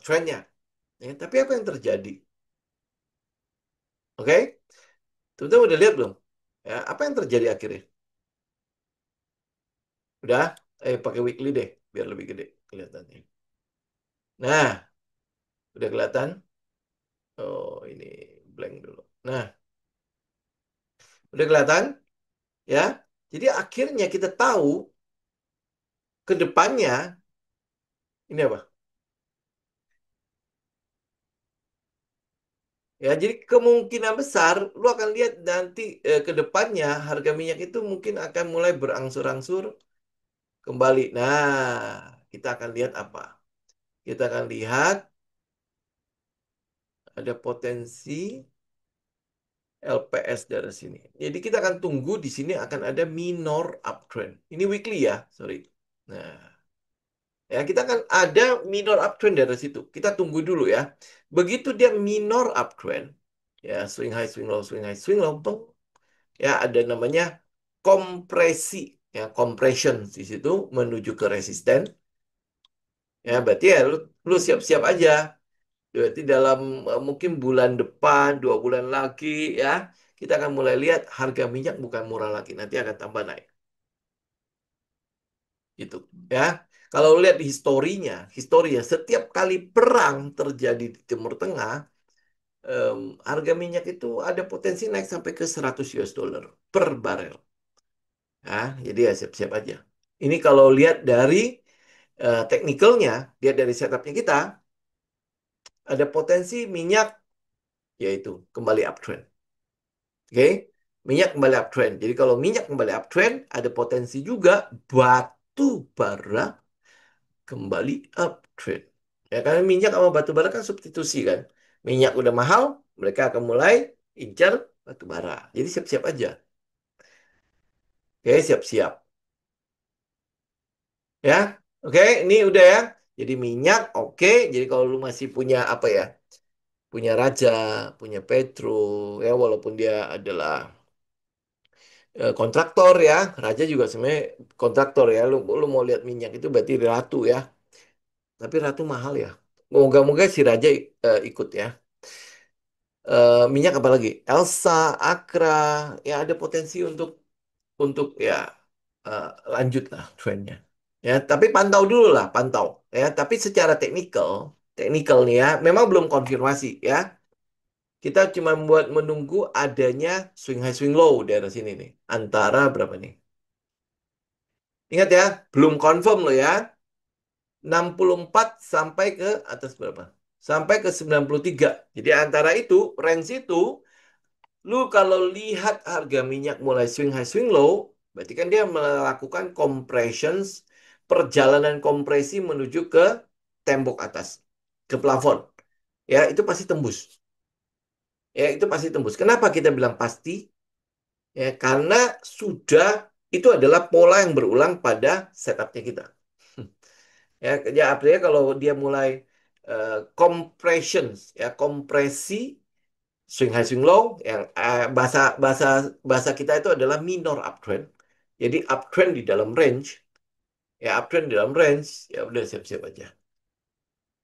trennya. Ya, tapi apa yang terjadi? Oke, teman-teman udah lihat belum? Ya, apa yang terjadi akhirnya? Udah? Pakai weekly deh, biar lebih gede kelihatannya. Nah, udah kelihatan? Oh, ini blank dulu. Nah, udah kelihatan? Ya. Jadi akhirnya kita tahu ke depannya ini apa? Ya, jadi kemungkinan besar lu akan lihat nanti ke depannya harga minyak itu mungkin akan mulai berangsur-angsur kembali. Nah, kita akan lihat apa? Kita akan lihat ada potensi LPS dari sini. Jadi kita akan tunggu di sini akan ada minor uptrend. Ini weekly ya, sorry. Nah, ya kita akan ada minor uptrend dari situ. Kita tunggu dulu ya. Begitu dia minor uptrend, ya swing high, swing low, swing high, swing low, bang. Ya ada namanya kompresi, ya compression di situ menuju ke resisten. Ya berarti ya lu siap-siap aja. Berarti dalam mungkin bulan depan, 2 bulan lagi ya, kita akan mulai lihat harga minyak bukan murah lagi, nanti akan tambah naik. Gitu ya. Kalau lihat historinya, setiap kali perang terjadi di Timur Tengah, harga minyak itu ada potensi naik sampai ke 100 US dollar per barel. Ya, jadi ya siap-siap aja. Ini kalau lihat dari teknikalnya, lihat dari setupnya kita, ada potensi minyak yaitu kembali uptrend. Oke, minyak kembali uptrend. Jadi kalau minyak kembali uptrend, ada potensi juga batu bara kembali uptrend. Ya karena minyak sama batu bara kan substitusi kan. Minyak udah mahal, mereka akan mulai incar batu bara. Jadi siap-siap aja. Oke, siap-siap. Ya, oke, ini udah ya. Jadi minyak, oke. Jadi kalau lu masih punya apa ya? Punya Raja, punya Petro, ya walaupun dia adalah kontraktor ya. Raja juga sebenarnya kontraktor ya. Lu mau lihat minyak itu berarti Ratu ya. Tapi Ratu mahal ya. Moga-moga si Raja ikut ya. Minyak apa lagi? Elsa, Akra, ya ada potensi untuk ya eh, lanjut lah trennya. Ya, tapi pantau dulu lah, pantau. Ya, tapi secara teknikal nih ya, memang belum konfirmasi ya. Kita cuma buat menunggu adanya swing high swing low daerah sini nih. Antara berapa nih? Ingat ya, belum confirm loh ya. 64 sampai ke atas berapa? Sampai ke 93. Jadi antara itu, range itu, lu kalau lihat harga minyak mulai swing high swing low, berarti kan dia melakukan compressions, perjalanan kompresi menuju ke tembok atas, ke plafon. Ya, itu pasti tembus. Ya, itu pasti tembus. Kenapa kita bilang pasti? Ya, karena sudah itu adalah pola yang berulang pada setupnya kita. Ya, ya artinya kalau dia mulai compressions, ya kompresi swing high swing low, yang bahasa bahasa bahasa kita itu adalah minor uptrend. Jadi uptrend di dalam range, ya uptrend di dalam range, ya udah siap-siap aja.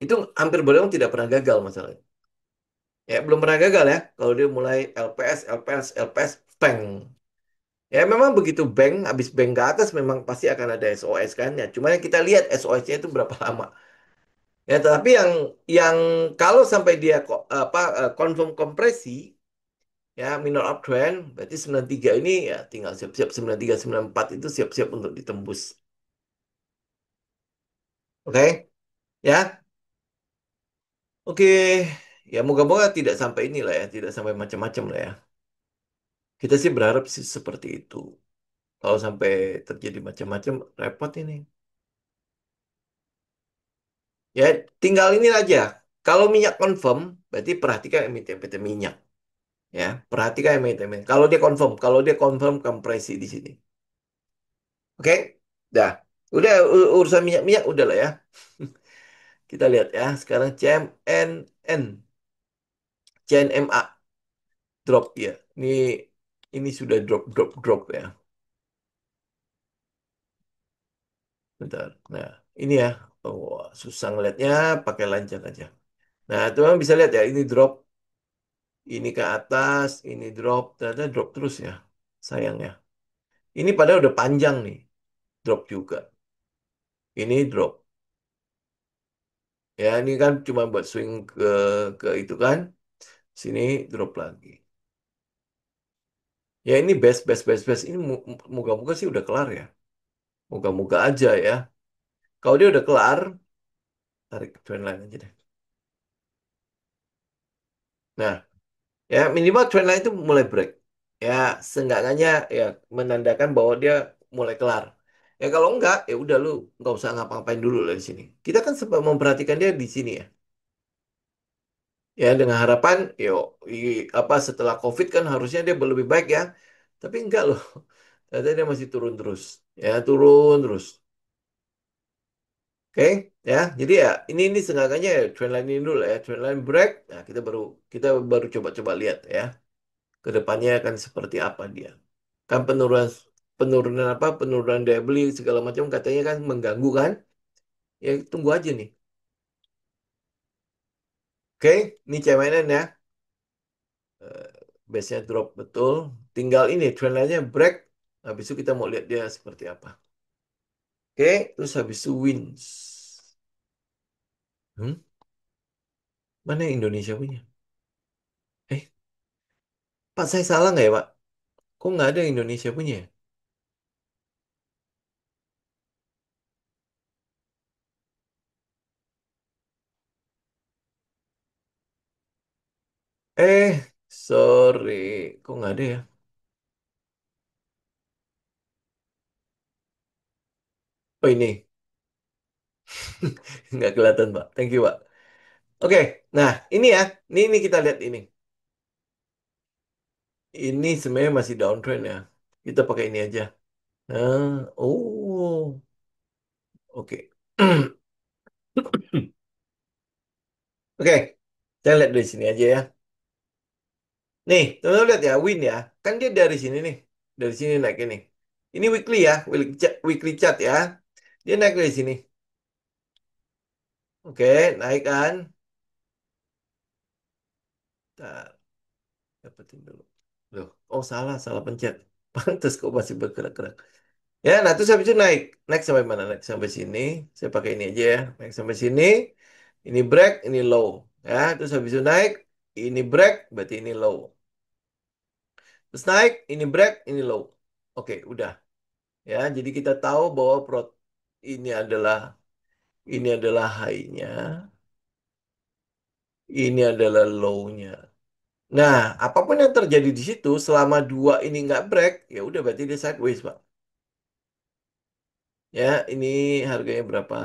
Itu hampir boleh tidak pernah gagal masalahnya. Ya belum pernah gagal ya. Kalau dia mulai LPS, LPS, LPS, bang. Ya memang begitu bank, habis bank ke atas memang pasti akan ada SOS kan ya. Cuma yang kita lihat SOS-nya itu berapa lama. Ya tapi yang kalau sampai dia confirm kompresi ya minor uptrend berarti 93 ini ya tinggal siap-siap 93 94 itu siap-siap untuk ditembus. Oke? Ya. Oke. Ya moga-moga tidak sampai inilah ya, tidak sampai macam-macam lah ya. Kita sih berharap sih seperti itu. Kalau sampai terjadi macam-macam repot ini. Ya, tinggal ini aja. Kalau minyak confirm, berarti perhatikan emiten-emiten minyak. Ya, perhatikan emiten-emiten. Kalau dia confirm kompresi di sini. Oke? Dah. Udah urusan minyak-minyak udah lah ya. Kita lihat ya. Sekarang CMNN, CNMA drop ya. Ini sudah drop ya. Bentar. Nah, ini ya. Oh, susah ngeliatnya, pakai lancang aja. Nah, teman bisa lihat ya, ini drop, ini ke atas, ini drop, ternyata drop terus ya. Sayang ya. Ini padahal udah panjang nih, drop juga. Ini drop. Ya, ini kan cuma buat swing ke itu kan. Sini drop lagi. Ya, ini best. Ini moga-moga sih udah kelar ya. Moga-moga aja ya. Kalau dia udah kelar, tarik trendline aja deh. Nah, ya minimal trendline itu mulai break. Ya, seenggaknya ya menandakan bahwa dia mulai kelar. Ya kalau enggak, ya udah lu nggak usah ngapa-ngapain dulu lah di sini. Kita kan sempat memperhatikan dia di sini ya. Ya dengan harapan, yo, apa setelah COVID kan harusnya dia lebih baik ya. Tapi enggak loh. Ternyata dia masih turun terus. Ya turun terus. Oke, ya. Jadi ya ini seenggaknya ya, trendline ini dulu ya. Trendline break. Nah kita baru coba-coba lihat ya. Kedepannya akan seperti apa dia. Kan penurunan penurunan apa penurunan daya beli segala macam katanya kan mengganggu kan. Ya tunggu aja nih. Oke, ini CMNN ya. Eh, Base-nya drop betul. Tinggal ini trend line-nya break. Habis itu kita mau lihat dia seperti apa. Oke, terus habis itu wins. Hmm? Mana yang Indonesia punya? Eh, Pak saya salah nggak ya Pak? Kok nggak ada yang Indonesia punya ya? Sorry. Kok nggak ada ya? Oh ini. Nggak kelihatan, Pak. Thank you, Pak. Oke, nah ini ya. Ini kita lihat ini. Ini sebenarnya masih downtrend ya. Kita pakai ini aja. Oh, oke. Oke, saya lihat dari sini aja ya. Nih, teman-teman lihat ya, Win ya. Kan dia dari sini nih. Dari sini naik ini. Ini weekly ya, weekly chart ya. Dia naik dari sini. Oke, naik kan. Bentar, dapetin dulu. Loh, oh salah, salah pencet. Pantes kok masih bergerak-gerak. Ya, nah terus habis itu naik. Naik sampai mana? Naik sampai sini. Saya pakai ini aja ya. Naik sampai sini. Ini break, ini low. Ya, terus habis itu naik. Ini break, berarti ini low. Terus naik, ini break, ini low. Oke, udah. Ya, jadi kita tahu bahwa ini adalah high-nya, ini adalah low-nya. Nah, apapun yang terjadi di situ selama dua ini nggak break, ya udah berarti dia sideways, Pak. Ya, ini harganya berapa?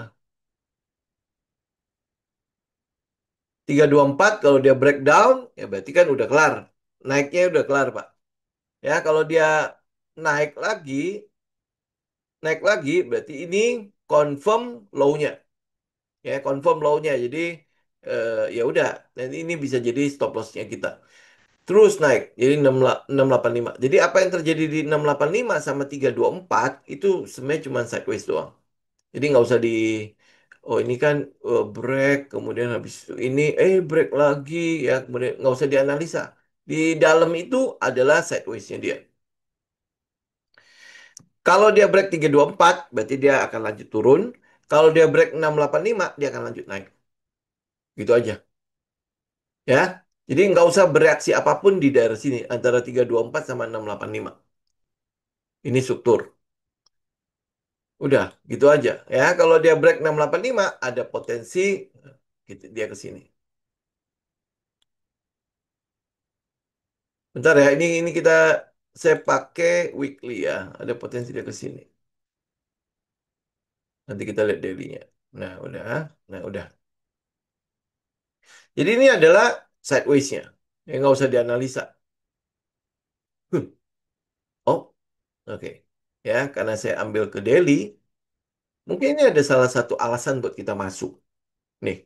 324 kalau dia breakdown, ya berarti kan udah kelar. Naiknya udah kelar, Pak. Ya, kalau dia naik lagi, berarti ini confirm low-nya. Ya, confirm low-nya. Jadi ya udah, nanti ini bisa jadi stop loss-nya kita. Terus naik, jadi 685. Jadi apa yang terjadi di 685 sama 324 itu sebenarnya cuma sideways doang. Jadi nggak usah oh ini kan break, kemudian habis itu ini, break lagi, ya kemudian nggak usah dianalisa. Di dalam itu adalah sideways-nya dia. Kalau dia break 324 berarti dia akan lanjut turun. Kalau dia break 685 dia akan lanjut naik. Gitu aja. Ya. Jadi nggak usah bereaksi apapun di daerah sini antara 324 sama 685. Ini struktur. Udah, gitu aja. Ya, kalau dia break 685 ada potensi gitu, dia ke sini. Bentar ya, ini saya pakai weekly ya. Ada potensi dia ke sini. Nanti kita lihat daily-nya. Nah, udah. Nah, udah. Jadi ini adalah sideways-nya. Ya, nggak usah dianalisa. Huh. Oh, oke. Ya, karena saya ambil ke daily, mungkin ini ada salah satu alasan buat kita masuk. Nih,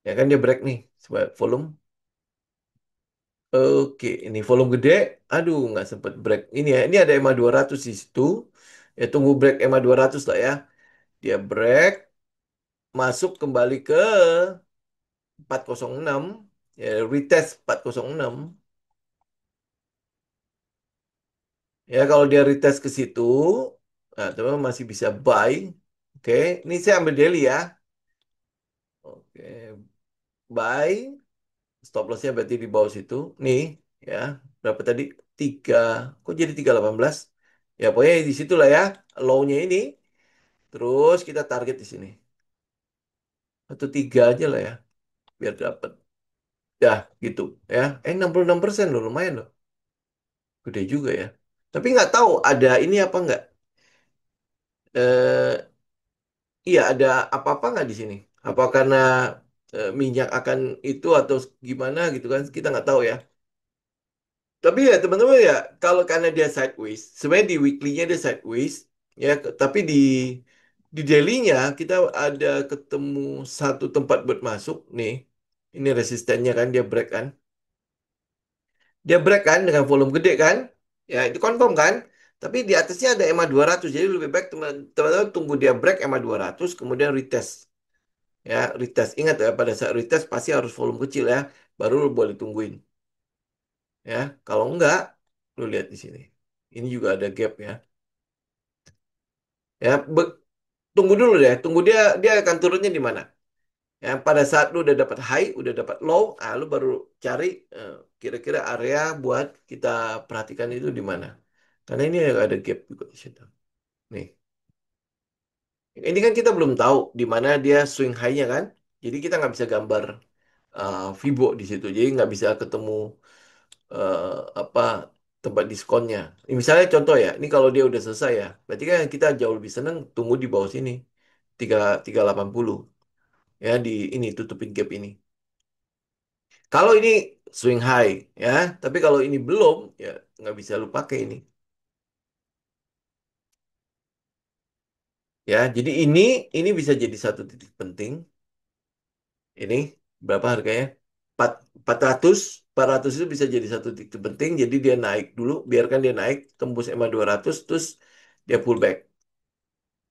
ya kan dia break nih. Coba volume. Oke, ini volume gede. Aduh, nggak sempet break. Ini ya, ini ada EMA 200 di situ. Ya, tunggu break EMA 200 lah ya. Dia break, masuk kembali ke 406. Ya, retest 406. Ya, kalau dia retest ke situ, nah, teman masih bisa buy. Oke, ini saya ambil daily ya. Oke, buy. Stop lossnya berarti di bawah situ. Nih, ya. Berapa tadi? 3. Kok jadi 318? Ya, pokoknya di situ lah ya. Low-nya ini. Terus kita target di sini. Atau 3 aja lah ya. Biar dapat. Ya, gitu. Ya, 66% loh. Lumayan loh. Gede juga ya. Tapi nggak tahu ada ini apa nggak. Eh, iya, ada apa-apa nggak di sini? Apa karena minyak akan itu atau gimana gitu kan? Kita nggak tahu ya. Tapi ya teman-teman ya, kalau karena dia sideways, sebenarnya di weekly-nya dia sideways, ya, tapi di daily-nya kita ada ketemu satu tempat buat masuk nih. Ini resistennya kan dia break kan. Dia break kan dengan volume gede kan? Ya, itu confirm kan? Tapi di atasnya ada EMA 200. Jadi lebih baik teman-teman tunggu dia break EMA 200 kemudian retest. Ya, retest. Ingat ya pada saat retest pasti harus volume kecil ya, baru lu boleh tungguin. Ya, kalau enggak lu lihat di sini. Ini juga ada gap ya. Ya, tunggu dulu deh. Tunggu dia dia akan turunnya di mana. Ya, pada saat lu udah dapat high, udah dapat low, lu baru cari eh, kira-kira area buat kita perhatikan itu di mana. Karena ini ada gap juga di situ. Nih, ini kan kita belum tahu di mana dia swing high-nya kan. Jadi kita nggak bisa gambar Fibo di situ. Jadi nggak bisa ketemu eh, apa tempat diskonnya. Ini misalnya contoh ya, ini kalau dia udah selesai ya, berarti kan kita jauh lebih seneng tunggu di bawah sini. tiga 380 ya di ini tutupin gap ini. Kalau ini swing high ya, tapi kalau ini belum ya nggak bisa lu pakai ini. Ya, jadi ini bisa jadi satu titik penting. Ini berapa harganya? 4, 400 400 itu bisa jadi satu titik penting. Jadi dia naik dulu, biarkan dia naik tembus EMA 200 terus dia pullback.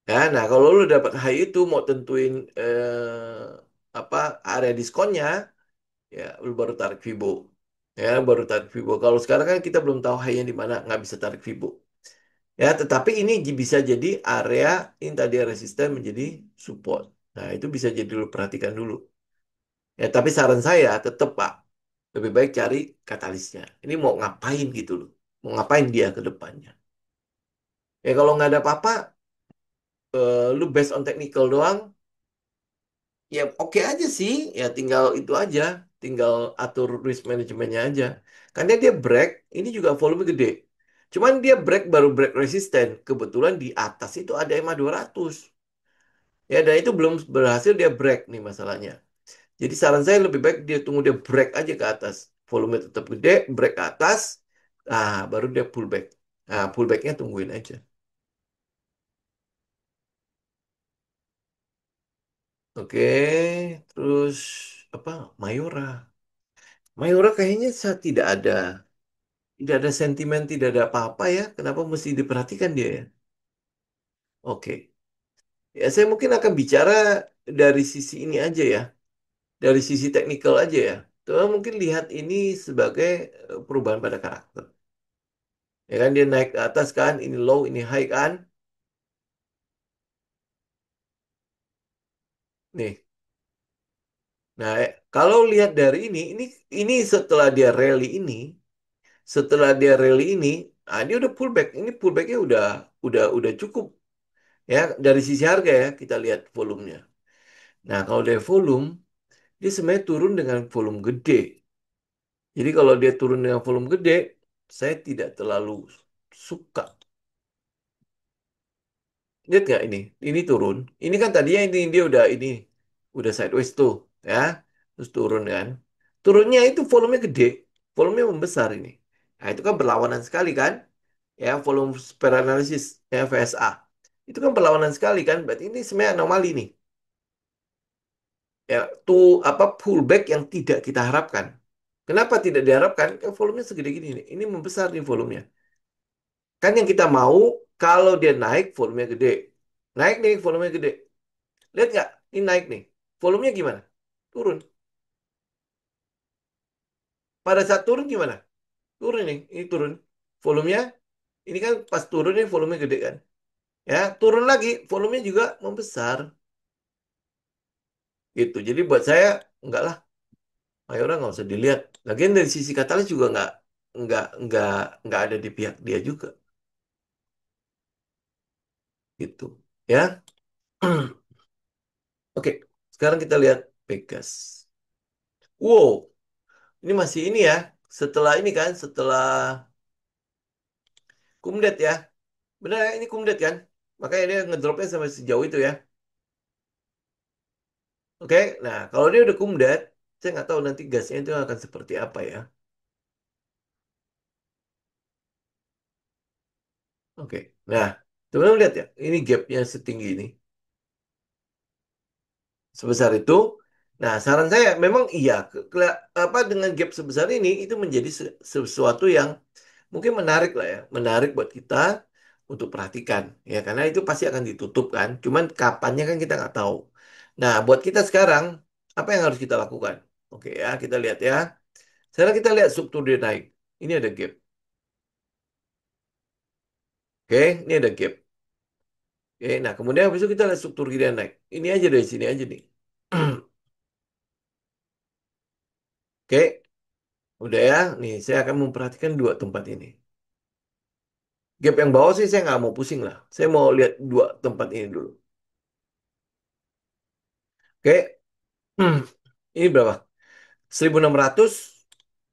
Ya, nah kalau lu dapat high itu mau tentuin apa area diskonnya, ya lu baru tarik Fibo. Ya, baru tarik Fibo. Kalau sekarang kan kita belum tahu high-nya di mana, nggak bisa tarik Fibo. Ya, tetapi ini bisa jadi area yang tadi resisten menjadi support. Nah, itu bisa jadi lu perhatikan dulu. Ya, tapi saran saya tetap Pak, lebih baik cari katalisnya. Ini mau ngapain gitu loh. Mau ngapain dia ke depannya. Ya kalau nggak ada apa-apa, lu based on technical doang, ya oke aja sih. Ya tinggal itu aja. Tinggal atur risk manajemennya aja. Karena dia break, ini juga volume gede. Cuman dia break baru break resisten. Kebetulan di atas itu ada EMA 200. Ya, dan itu belum berhasil dia break nih masalahnya. Jadi saran saya lebih baik dia tunggu dia break aja ke atas. Volume tetap gede, break ke atas, nah baru dia pullback. Nah, pullbacknya tungguin aja. Oke, terus apa? Mayora. Mayora kayaknya saya tidak ada sentimen, tidak ada apa-apa ya. Kenapa mesti diperhatikan dia ya? Oke. Ya, saya mungkin akan bicara dari sisi ini aja ya. Dari sisi teknikal aja ya. Tuh mungkin lihat ini sebagai perubahan pada karakter. Ya kan dia naik ke atas kan, ini low, ini high kan. Nih. Nah, kalau lihat dari ini setelah dia rally ini, dia udah pullback. Ini pullbacknya udah cukup ya dari sisi harga ya kita lihat volumenya. Nah, kalau dari volume, dia sebenarnya turun dengan volume gede. Jadi kalau dia turun dengan volume gede, saya tidak terlalu suka. Lihat nggak ini? Ini turun. Ini kan tadinya ini dia udah sideways tuh, ya. Terus turun kan. Turunnya itu volumenya gede, volumenya membesar ini. Nah, itu kan berlawanan sekali kan? Ya, volume per analisis ya VSA. Itu kan berlawanan sekali kan? Berarti ini sebenarnya anomali nih. Ya, tuh apa pullback yang tidak kita harapkan. Kenapa tidak diharapkan? Kan volumenya segede gini nih. Ini membesar nih volumenya. Kan yang kita mau kalau dia naik volumenya gede. Naik nih volumenya gede. Lihat nggak? Ini naik nih. Volumenya gimana? Turun. Pada saat turun gimana? Turun nih. Ini turun. Volumenya, ini kan pas turun nih volumenya gede kan. Ya, turun lagi. Volumenya juga membesar. Gitu. Jadi buat saya, enggak lah. Mayora nggak usah dilihat. Lagian dari sisi katalis juga nggak, nggak ada di pihak dia juga. Gitu. Ya. Oke. Sekarang kita lihat Pegas. Wow. Ini masih ini ya. Setelah ini kan, setelah Kumdet ya. Benar ya, ini Kumdet kan? Makanya dia ngedropnya sampai sejauh itu ya. Oke, nah kalau dia udah Kumdet, saya nggak tahu nanti gasnya itu akan seperti apa ya. Oke, nah teman-teman lihat ya, ini gapnya setinggi ini, sebesar itu. Nah, saran saya memang iya, apa dengan gap sebesar ini itu menjadi sesuatu yang mungkin menarik lah ya, menarik buat kita untuk perhatikan ya, karena itu pasti akan ditutup kan. Cuman kapannya kan kita nggak tahu. Nah, buat kita sekarang apa yang harus kita lakukan? Oke ya, kita lihat ya. Sekarang kita lihat struktur dia naik. Ini ada gap. Oke, ini ada gap. Oke, nah kemudian habis itu kita lihat struktur dia naik. Ini aja dari sini aja nih. Oke, udah ya. Nih, saya akan memperhatikan dua tempat ini. Gap yang bawah sih saya nggak mau pusing lah. Saya mau lihat dua tempat ini dulu. Oke, ini berapa? 1.600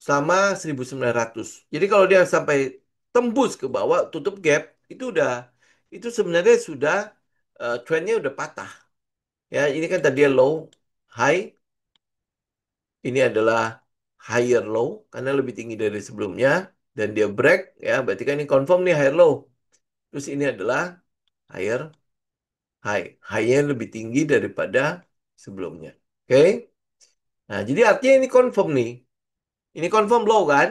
sama 1.900. Jadi kalau dia sampai tembus ke bawah, tutup gap, itu sebenarnya sudah trendnya udah patah. Ya, ini kan tadi low, high, ini adalah higher low karena lebih tinggi dari sebelumnya dan dia break ya, berarti kan ini confirm nih higher low. Terus ini adalah higher high. High-nya lebih tinggi daripada sebelumnya. Oke? Nah, jadi artinya ini confirm nih. Ini confirm low kan?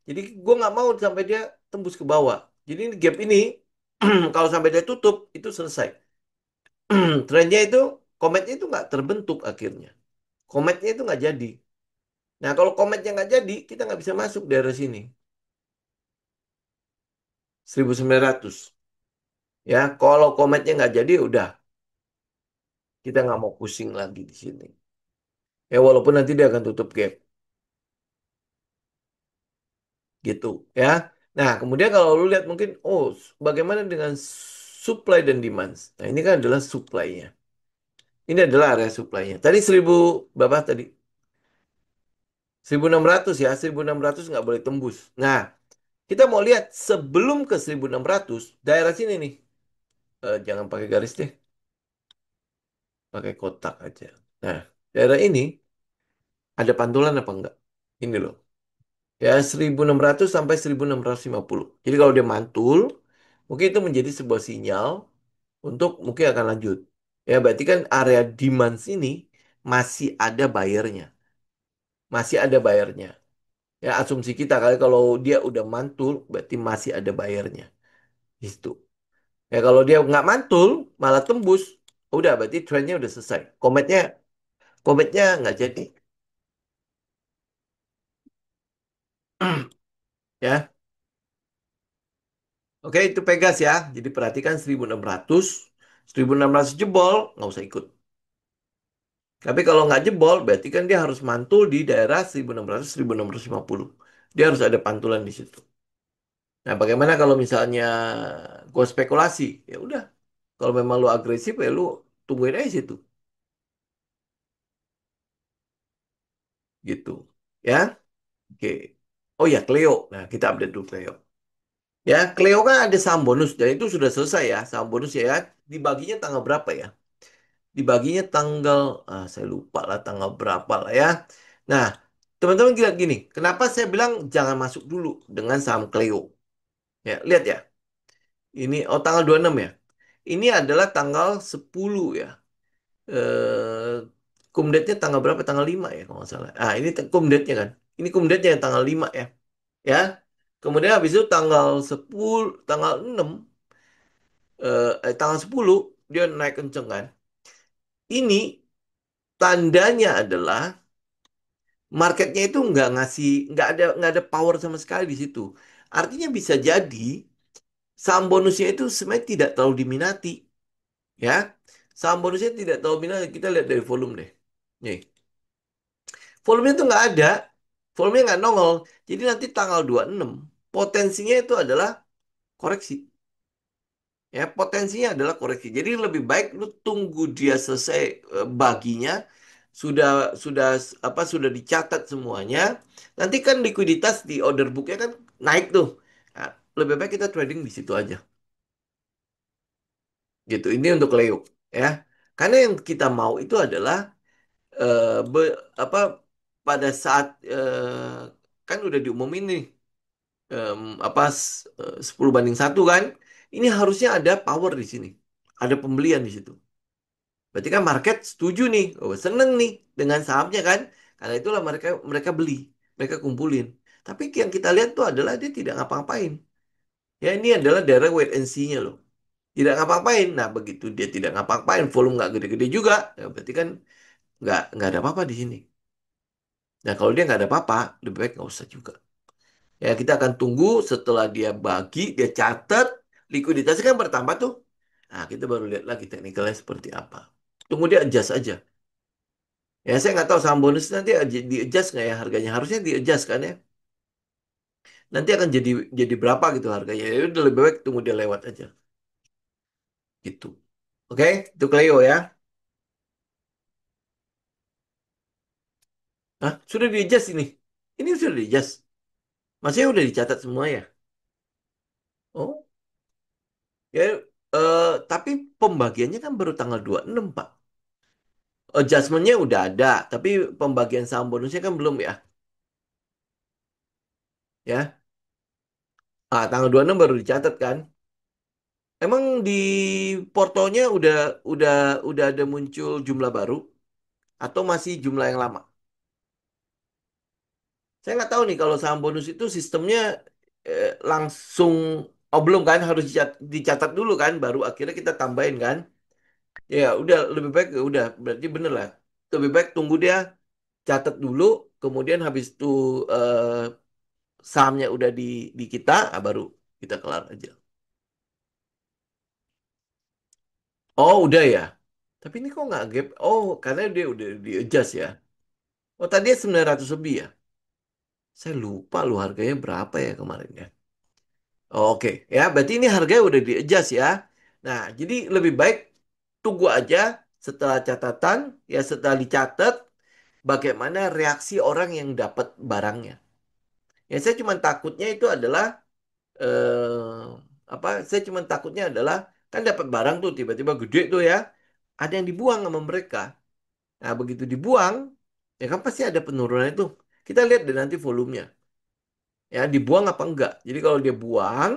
Jadi gue nggak mau sampai dia tembus ke bawah. Jadi ini gap ini kalau sampai dia tutup itu selesai. Trennya itu kometnya itu nggak terbentuk akhirnya. Kometnya itu nggak jadi. Nah kalau kometnya nggak jadi kita nggak bisa masuk daerah sini 1900. Ya kalau kometnya nggak jadi udah kita nggak mau pusing lagi di sini. Ya walaupun nanti dia akan tutup gap gitu ya. Nah kemudian kalau lu lihat mungkin oh bagaimana dengan supply dan demand. Nah ini kan adalah supply-nya. Ini adalah area supply-nya. Tadi 1000 berapa tadi? 1600 ya, 1600 nggak boleh tembus. Nah, kita mau lihat sebelum ke 1600 daerah sini nih. Jangan pakai garis deh, pakai kotak aja. Nah, daerah ini ada pantulan apa enggak? Ini loh. Ya, 1600 sampai 1650. Jadi kalau dia mantul, mungkin itu menjadi sebuah sinyal untuk mungkin akan lanjut. Ya, berarti kan area demand sini masih ada bayarnya. Masih ada bayarnya. Ya, asumsi kita kali kalau dia udah mantul, berarti masih ada bayarnya. Itu. Ya, kalau dia nggak mantul, malah tembus, udah berarti trennya udah selesai. Kometnya nggak jadi. Ya, oke itu Pegas ya. Jadi perhatikan 1600, 1600 jebol, nggak usah ikut. Tapi kalau nggak jebol, berarti kan dia harus mantul di daerah 1600, 1650. Dia harus ada pantulan di situ. Nah, bagaimana kalau misalnya gue spekulasi? Ya udah, kalau memang lu agresif ya lu tungguin aja situ, gitu. Ya, oke. Oh ya, Cleo. Nah, kita update dulu Cleo. Ya, Cleo kan ada saham bonus dan itu sudah selesai ya, saham bonus ya. Dibaginya tanggal berapa ya? Dibaginya tanggal, saya lupa lah tanggal berapa lah ya. Nah, teman-teman lihat gini, kenapa saya bilang jangan masuk dulu dengan saham Cleo? Ya, lihat ya. Ini tanggal 26 ya. Ini adalah tanggal 10 ya. Eh kumdetnya tanggal berapa? Tanggal 5 ya kalau nggak salah. Ah, ini kumdetnya kan. Ini kumdetnya yang tanggal 5 ya. Ya. Kemudian habis itu tanggal 10, tanggal 6, tanggal 10 dia naik kenceng kan. Ini tandanya adalah marketnya itu nggak ada power sama sekali di situ. Artinya bisa jadi saham bonusnya itu sebenarnya tidak terlalu diminati, ya. Saham bonusnya tidak terlalu diminati. Kita lihat dari volume deh. Nih, volumenya itu nggak ada, volumenya nggak nongol. Jadi nanti tanggal 26 potensinya itu adalah koreksi. Ya, potensinya adalah koreksi. Jadi lebih baik lu tunggu dia selesai baginya, sudah sudah dicatat semuanya. Nanti kan likuiditas di order booknya kan naik tuh. Nah, lebih baik kita trading di situ aja. Gitu. Ini untuk Leo ya. Karena yang kita mau itu adalah eh, be- apa pada saat kan udah diumumin nih em, apa 10 banding 1 kan. Ini harusnya ada power di sini. Ada pembelian di situ. Berarti kan market setuju nih, oh, seneng nih dengan sahamnya kan. Karena itulah mereka mereka beli, mereka kumpulin. Tapi yang kita lihat tuh adalah dia tidak ngapa-ngapain. Ya ini adalah daerah wait and see-nya loh. Tidak ngapa-ngapain. Nah begitu dia tidak ngapa-ngapain, volume nggak gede-gede juga, ya berarti kan nggak ada apa-apa di sini. Nah kalau dia nggak ada apa-apa, lebih baik nggak usah juga. Ya kita akan tunggu setelah dia bagi, dia catat, likuiditasnya kan bertambah tuh. Nah kita baru lihat lagi teknikalnya seperti apa. Tunggu dia adjust aja. Ya saya nggak tahu saham bonus nanti di adjust nggak ya harganya. Harusnya di adjust kan ya. Nanti akan jadi berapa gitu harganya. Ya udah lebih baik tunggu dia lewat aja. Gitu. Oke, itu Cleo ya. Hah, sudah di adjust ini. Ini sudah di adjust. Maksudnya udah dicatat semua ya. Oh, ya tapi pembagiannya kan baru tanggal 26 Pak. Adjustmentnya udah ada, tapi pembagian saham bonusnya kan belum ya, ya. Tanggal 26 baru dicatat kan. Emang di portonya udah udah ada muncul jumlah baru atau masih jumlah yang lama? Saya nggak tahu nih kalau saham bonus itu sistemnya langsung, oh belum kan, harus dicatat dulu kan, baru akhirnya kita tambahin kan. Ya udah lebih baik, ya udah berarti bener lah. Lebih baik tunggu dia catat dulu, kemudian habis itu eh, sahamnya udah di kita, baru kita kelar aja. Oh udah ya. Tapi ini kok nggak gap? Oh karena dia udah di adjust ya. Oh tadi 900 lebih ya. Saya lupa lu harganya berapa ya kemarin ya. Oh, oke ya, berarti ini harganya udah di adjust ya. Nah jadi lebih baik tunggu aja setelah catatan, ya setelah dicatat bagaimana reaksi orang yang dapat barangnya. Ya saya cuma takutnya itu adalah apa? Saya cuma takutnya adalah kan dapat barang tuh tiba-tiba gede tuh ya, ada yang dibuang sama mereka. Nah begitu dibuang, ya kan pasti ada penurunan itu. Kita lihat deh nanti volumenya, ya dibuang apa enggak. Jadi kalau dia buang,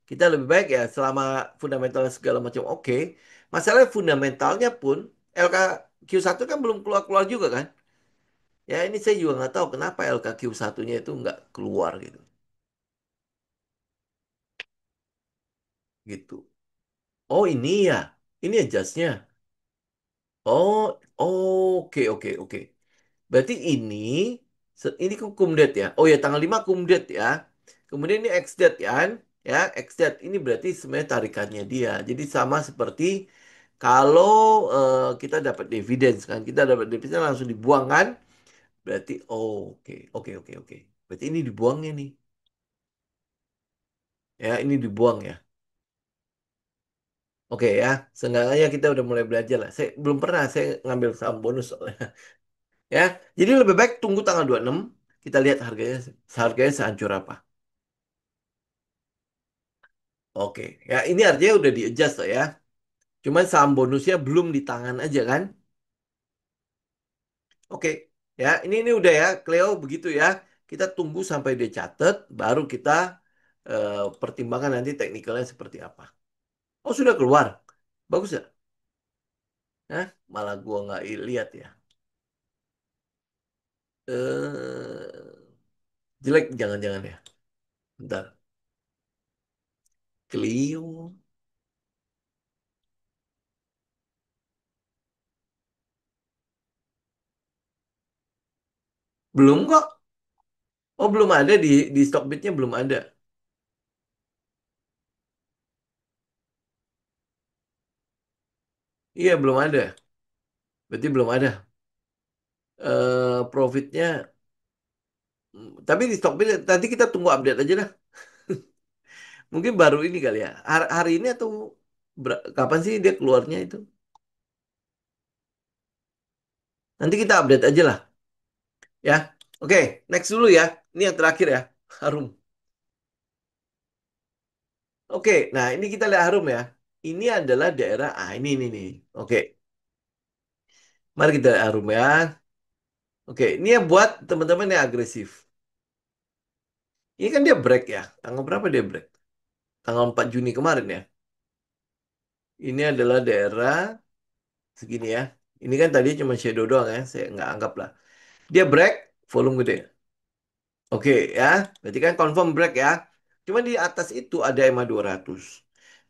kita lebih baik ya selama fundamental segala macam oke. Masalah fundamentalnya pun LKQ1 kan belum keluar-keluar juga kan. Ya ini saya juga nggak tahu kenapa LKQ1-nya itu nggak keluar gitu. Gitu. Oh ini ya, ini adjustnya. Oh, oke oke oke. Berarti ini kok kumdet ya. Oh ya tanggal 5 kumdet ya. Kemudian ini XDAT kan, ya XDAT ini berarti sebenarnya tarikannya dia. Jadi sama seperti kalau kita dapat dividen kan, kita dapat dividen langsung dibuang kan. Berarti oh, oke oke oke oke. Berarti ini dibuangnya nih. Ya ini dibuang ya. Oke ya, seenggaknya kita udah mulai belajar lah. Saya belum pernah saya ngambil saham bonus soalnya. Ya, jadi lebih baik tunggu tanggal 26. Kita lihat harganya sehancur apa. Oke, ya ini artinya udah di-adjust lah ya. Cuman saham bonusnya belum di tangan aja kan. Oke, ya ini udah ya, Cleo begitu ya. Kita tunggu sampai dia catat, baru kita pertimbangkan nanti teknikalnya seperti apa. Oh sudah keluar, bagus ya? Hah? Malah gua nggak lihat ya. Jelek jangan-jangan ya. Bentar, Clio. Belum kok. Oh belum ada di Stockbit-nya belum ada. Iya belum ada. Berarti belum ada. Profitnya. Tapi di Stockbit nanti kita tunggu update aja dah. Mungkin baru ini kali ya. Hari ini atau kapan sih dia keluarnya itu? Nanti kita update aja lah. Ya. Oke, next dulu ya. Ini yang terakhir ya. Harum. Oke, nah ini kita lihat Harum ya. Ini adalah daerah, ini nih. Oke, mari kita lihat Harum ya. Oke, ini yang buat teman-teman yang agresif. Ini kan dia break ya. Tanggal berapa dia break? Tanggal 4 Juni kemarin ya. Ini adalah daerah segini ya. Ini kan tadi cuma shadow doang ya. Saya nggak anggap lah. Dia break, volume gede. Oke ya. Berarti kan confirm break ya. Cuma di atas itu ada EMA 200.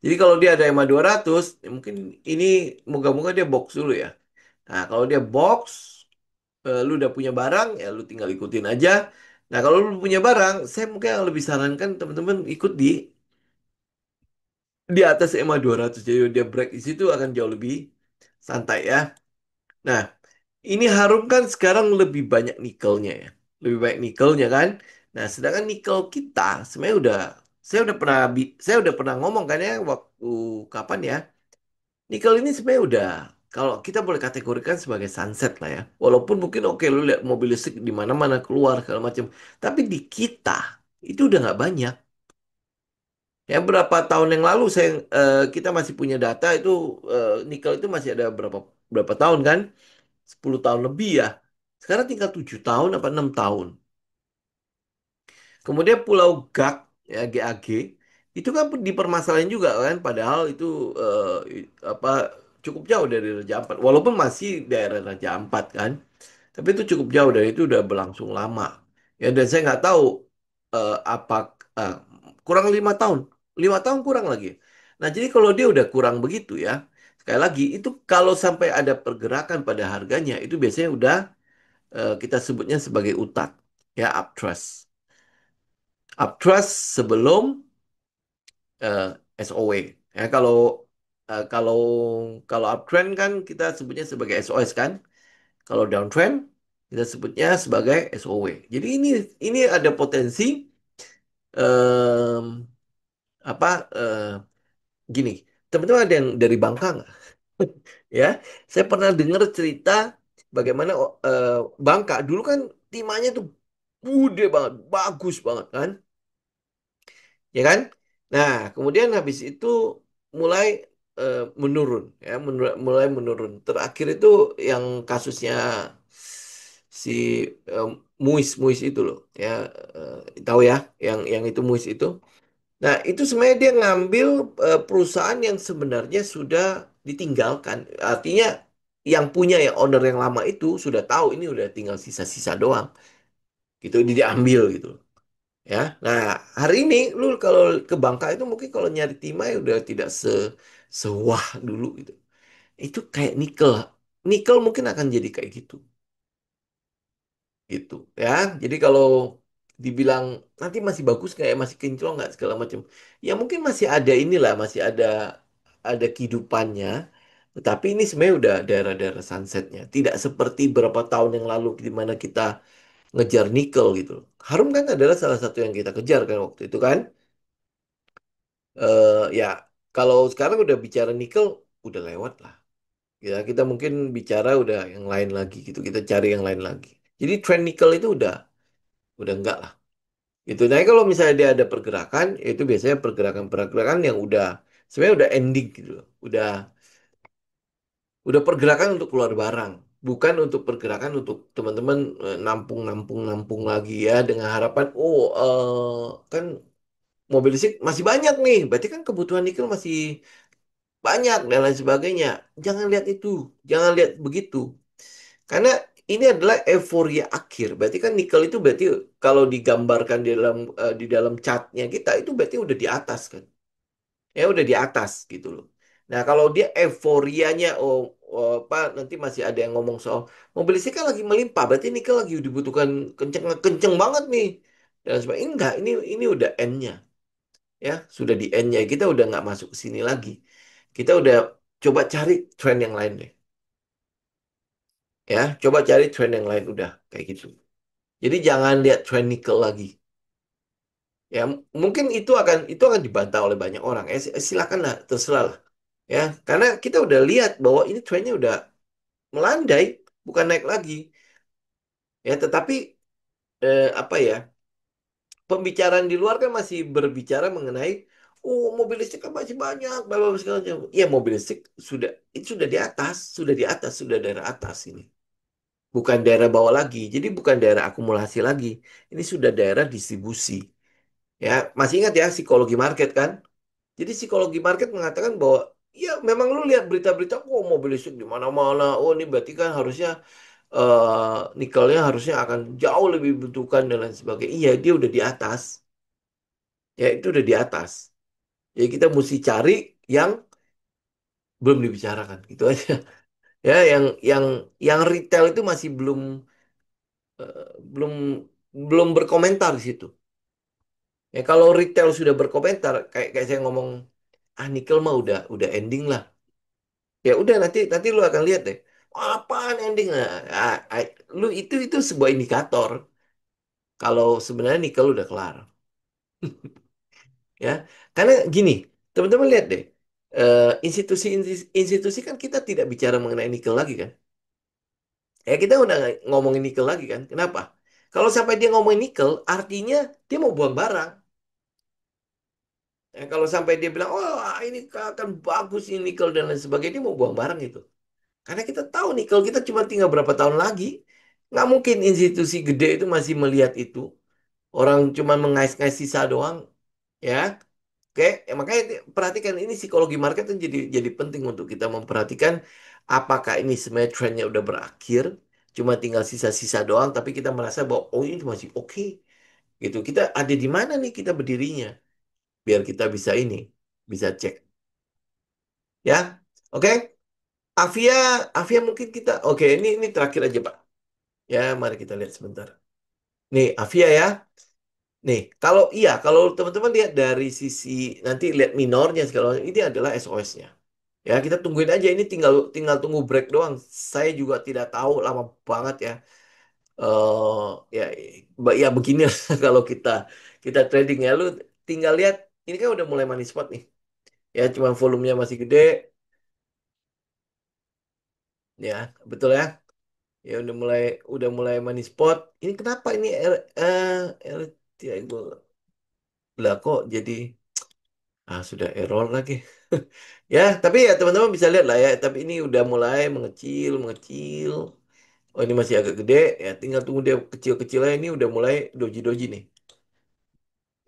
Jadi kalau dia ada EMA 200, ya mungkin ini moga-moga dia box dulu ya. Nah, kalau dia box, lu udah punya barang, ya lu tinggal ikutin aja. Nah, kalau lu punya barang, saya mungkin yang lebih sarankan teman-teman ikut di atas EMA 200. Jadi dia break di situ akan jauh lebih santai ya. Nah, ini Harum kan sekarang lebih banyak nikelnya ya. Lebih banyak nikelnya kan. Nah, sedangkan nikel kita sebenarnya saya udah pernah ngomong kan ya waktu kapan ya? Nikel ini sebenarnya udah kalau kita boleh kategorikan sebagai sunset lah ya. Walaupun mungkin oke lu lihat mobil listrik di mana-mana keluar segala macam, tapi di kita itu udah nggak banyak. Ya berapa tahun yang lalu kita masih punya data itu nikel itu masih ada berapa berapa tahun kan? 10 tahun lebih ya. Sekarang tinggal 7 tahun apa 6 tahun. Kemudian Pulau Gag, ya GAG, itu kan dipermasalahin juga kan, padahal itu apa cukup jauh dari Raja Ampat. Walaupun masih daerah Raja Ampat kan, tapi itu cukup jauh dan itu udah berlangsung lama. Ya dan saya nggak tahu apa eh, kurang 5 tahun, 5 tahun kurang lagi. Nah jadi kalau dia udah kurang begitu ya, sekali lagi itu kalau sampai ada pergerakan pada harganya itu biasanya udah kita sebutnya sebagai utak ya uptrust. Uptrust sebelum eh, SOW. Ya, eh, kalau kalau uptrend kan kita sebutnya sebagai SOS kan. Kalau downtrend kita sebutnya sebagai SOW. Jadi ini ada potensi em, apa gini. Teman-teman ada yang dari Bangka nggak? Ya, saya pernah dengar cerita bagaimana Bangka dulu kan timahnya tuh bude banget, bagus banget kan. Ya kan? Nah, kemudian habis itu mulai menurun, ya, mulai menurun. Terakhir itu yang kasusnya si eh, Muis itu loh, ya tahu ya, yang itu Muis itu. Nah, itu sebenarnya dia ngambil perusahaan yang sebenarnya sudah ditinggalkan. Artinya yang punya yang owner yang lama itu sudah tahu ini udah tinggal sisa-sisa doang. Gitu, dia diambil gitu. Ya, nah hari ini lu kalau ke Bangka itu mungkin kalau nyari timah ya udah tidak sewah dulu gitu. Itu kayak nikel, nikel mungkin akan jadi kayak gitu, gitu ya. Jadi kalau dibilang nanti masih bagus kayak masih kinclong nggak segala macam, ya mungkin masih ada inilah, masih ada kehidupannya. Tetapi ini sebenarnya udah daerah-daerah sunsetnya. Tidak seperti berapa tahun yang lalu di mana kita ngejar nikel gitu. Harum kan adalah salah satu yang kita kejar kan waktu itu kan. Ya, kalau sekarang udah bicara nikel, udah lewat lah. Ya, kita mungkin bicara udah yang lain lagi gitu. Kita cari yang lain lagi. Jadi tren nikel itu udah enggak lah. Gitu. Nah, kalau misalnya dia ada pergerakan, itu biasanya pergerakan-pergerakan yang udah sebenarnya udah ending gitu loh. Udah pergerakan untuk keluar barang, bukan untuk pergerakan untuk teman-teman nampung lagi ya dengan harapan kan mobil listrik masih banyak nih. Berarti kan kebutuhan nikel masih banyak dan lain sebagainya. Jangan lihat itu, jangan lihat begitu. Karena ini adalah euforia akhir. Berarti kan nikel itu berarti kalau digambarkan di dalam chartnya kita itu berarti udah di atas kan. Ya udah di atas gitu loh. Nah, kalau dia euforianya apa nanti masih ada yang ngomong soal mobil listrik kan lagi melimpah, berarti nikel lagi dibutuhkan kenceng kenceng banget nih. Dan sebagainya. Enggak, ini udah end-nya ya, sudah di end-nya. Kita udah nggak masuk ke sini lagi. Kita udah coba cari tren yang lain deh. Ya, coba cari tren yang lain udah kayak gitu. Jadi jangan lihat tren nikel lagi. Ya, mungkin itu akan dibantah oleh banyak orang. Silakanlah, terserah lah. Ya, karena kita udah lihat bahwa ini trennya udah melandai, bukan naik lagi. Ya, tetapi apa ya? Pembicaraan di luar kan masih berbicara mengenai mobil listrik kan masih banyak, bla bla bla, segala macam. Iya, mobil listrik itu sudah di atas, sudah daerah atas ini. Bukan daerah bawah lagi. Jadi bukan daerah akumulasi lagi. Ini sudah daerah distribusi. Ya, masih ingat ya psikologi market kan? Jadi psikologi market mengatakan bahwa ya memang lu lihat berita-berita, mobil listrik di mana-mana. Oh, ini berarti kan harusnya nikelnya harusnya akan jauh lebih dibutuhkan dan lain sebagainya. Iya, dia udah di atas. Ya, itu udah di atas. Jadi kita mesti cari yang belum dibicarakan gitu aja. Ya, yang retail itu masih belum belum berkomentar di situ. Ya, kalau retail sudah berkomentar, kayak saya ngomong, nikel mah udah ending lah. Ya udah nanti nanti lu akan lihat deh. Apaan ending? Nah, lu itu sebuah indikator kalau sebenarnya nikel udah kelar, ya. Karena gini, teman-teman lihat deh, institusi kan kita tidak bicara mengenai nikel lagi kan? Ya kita udah nggak ngomongin nikel lagi kan? Kenapa? Kalau sampai dia ngomongin nikel, artinya dia mau buang barang. Kalau sampai dia bilang, oh ini akan bagus ini nikel dan lain sebagainya, dia mau buang barang itu. Karena kita tahu nih, kalau kita cuma tinggal berapa tahun lagi, nggak mungkin institusi gede itu masih melihat itu. Orang cuma mengais-ngais sisa doang, ya. Oke, ya makanya perhatikan ini psikologi market itu jadi penting untuk kita memperhatikan apakah ini sebenarnya trennya udah berakhir, cuma tinggal sisa-sisa doang, tapi kita merasa bahwa oh ini masih oke, gitu. Kita ada di mana nih kita berdirinya, biar kita bisa ini, bisa cek, ya. Oke, Avia, Avia mungkin kita, oke ini terakhir aja Pak. Ya, mari kita lihat sebentar. Nih, Avia ya. Nih, kalau iya, kalau teman-teman lihat dari sisi nanti lihat minornya segala macam, ini adalah SOS-nya. Ya, kita tungguin aja ini tinggal tinggal tunggu break doang. Saya juga tidak tahu lama banget ya. Ya ya begini lah kalau kita kita trading ya lu tinggal lihat ini kan udah mulai money spot nih. Ya, cuma volumenya masih gede ya, betul ya. Ya udah mulai money spot. Ini kenapa ini RTI lah kok jadi sudah error lagi. Ya, tapi ya teman-teman bisa lihat lah ya. Tapi ini udah mulai mengecil, mengecil. Oh ini masih agak gede. Ya, tinggal tunggu dia kecil-kecilnya ini udah mulai doji-doji nih.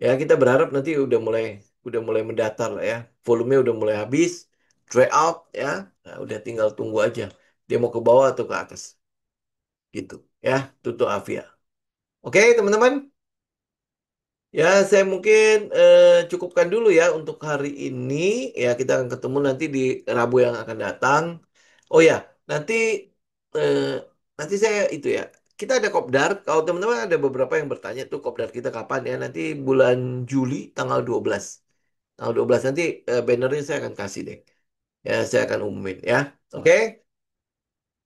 Ya, kita berharap nanti udah mulai mendatar lah ya. Volumenya udah mulai habis, dry out ya. Nah, udah tinggal tunggu aja. Dia mau ke bawah atau ke atas. Gitu ya. Tutup Avia. Oke, teman-teman. Ya, saya mungkin cukupkan dulu ya untuk hari ini. Ya, kita akan ketemu nanti di Rabu yang akan datang. Oh ya, nanti eh, nanti saya itu ya. Kita ada kopdar. Kalau teman-teman ada beberapa yang bertanya tuh kopdar kita kapan ya? Nanti bulan Juli tanggal 12. Tanggal 12 nanti bannernya saya akan kasih deh. Ya, saya akan umumin ya. Oke?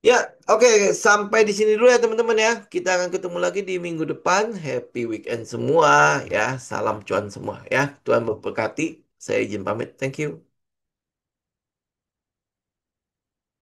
Ya, oke. Sampai di sini dulu ya teman-teman ya. Kita akan ketemu lagi di minggu depan. Happy weekend semua ya. Salam cuan semua ya. Tuhan memberkati. Saya izin pamit. Thank you.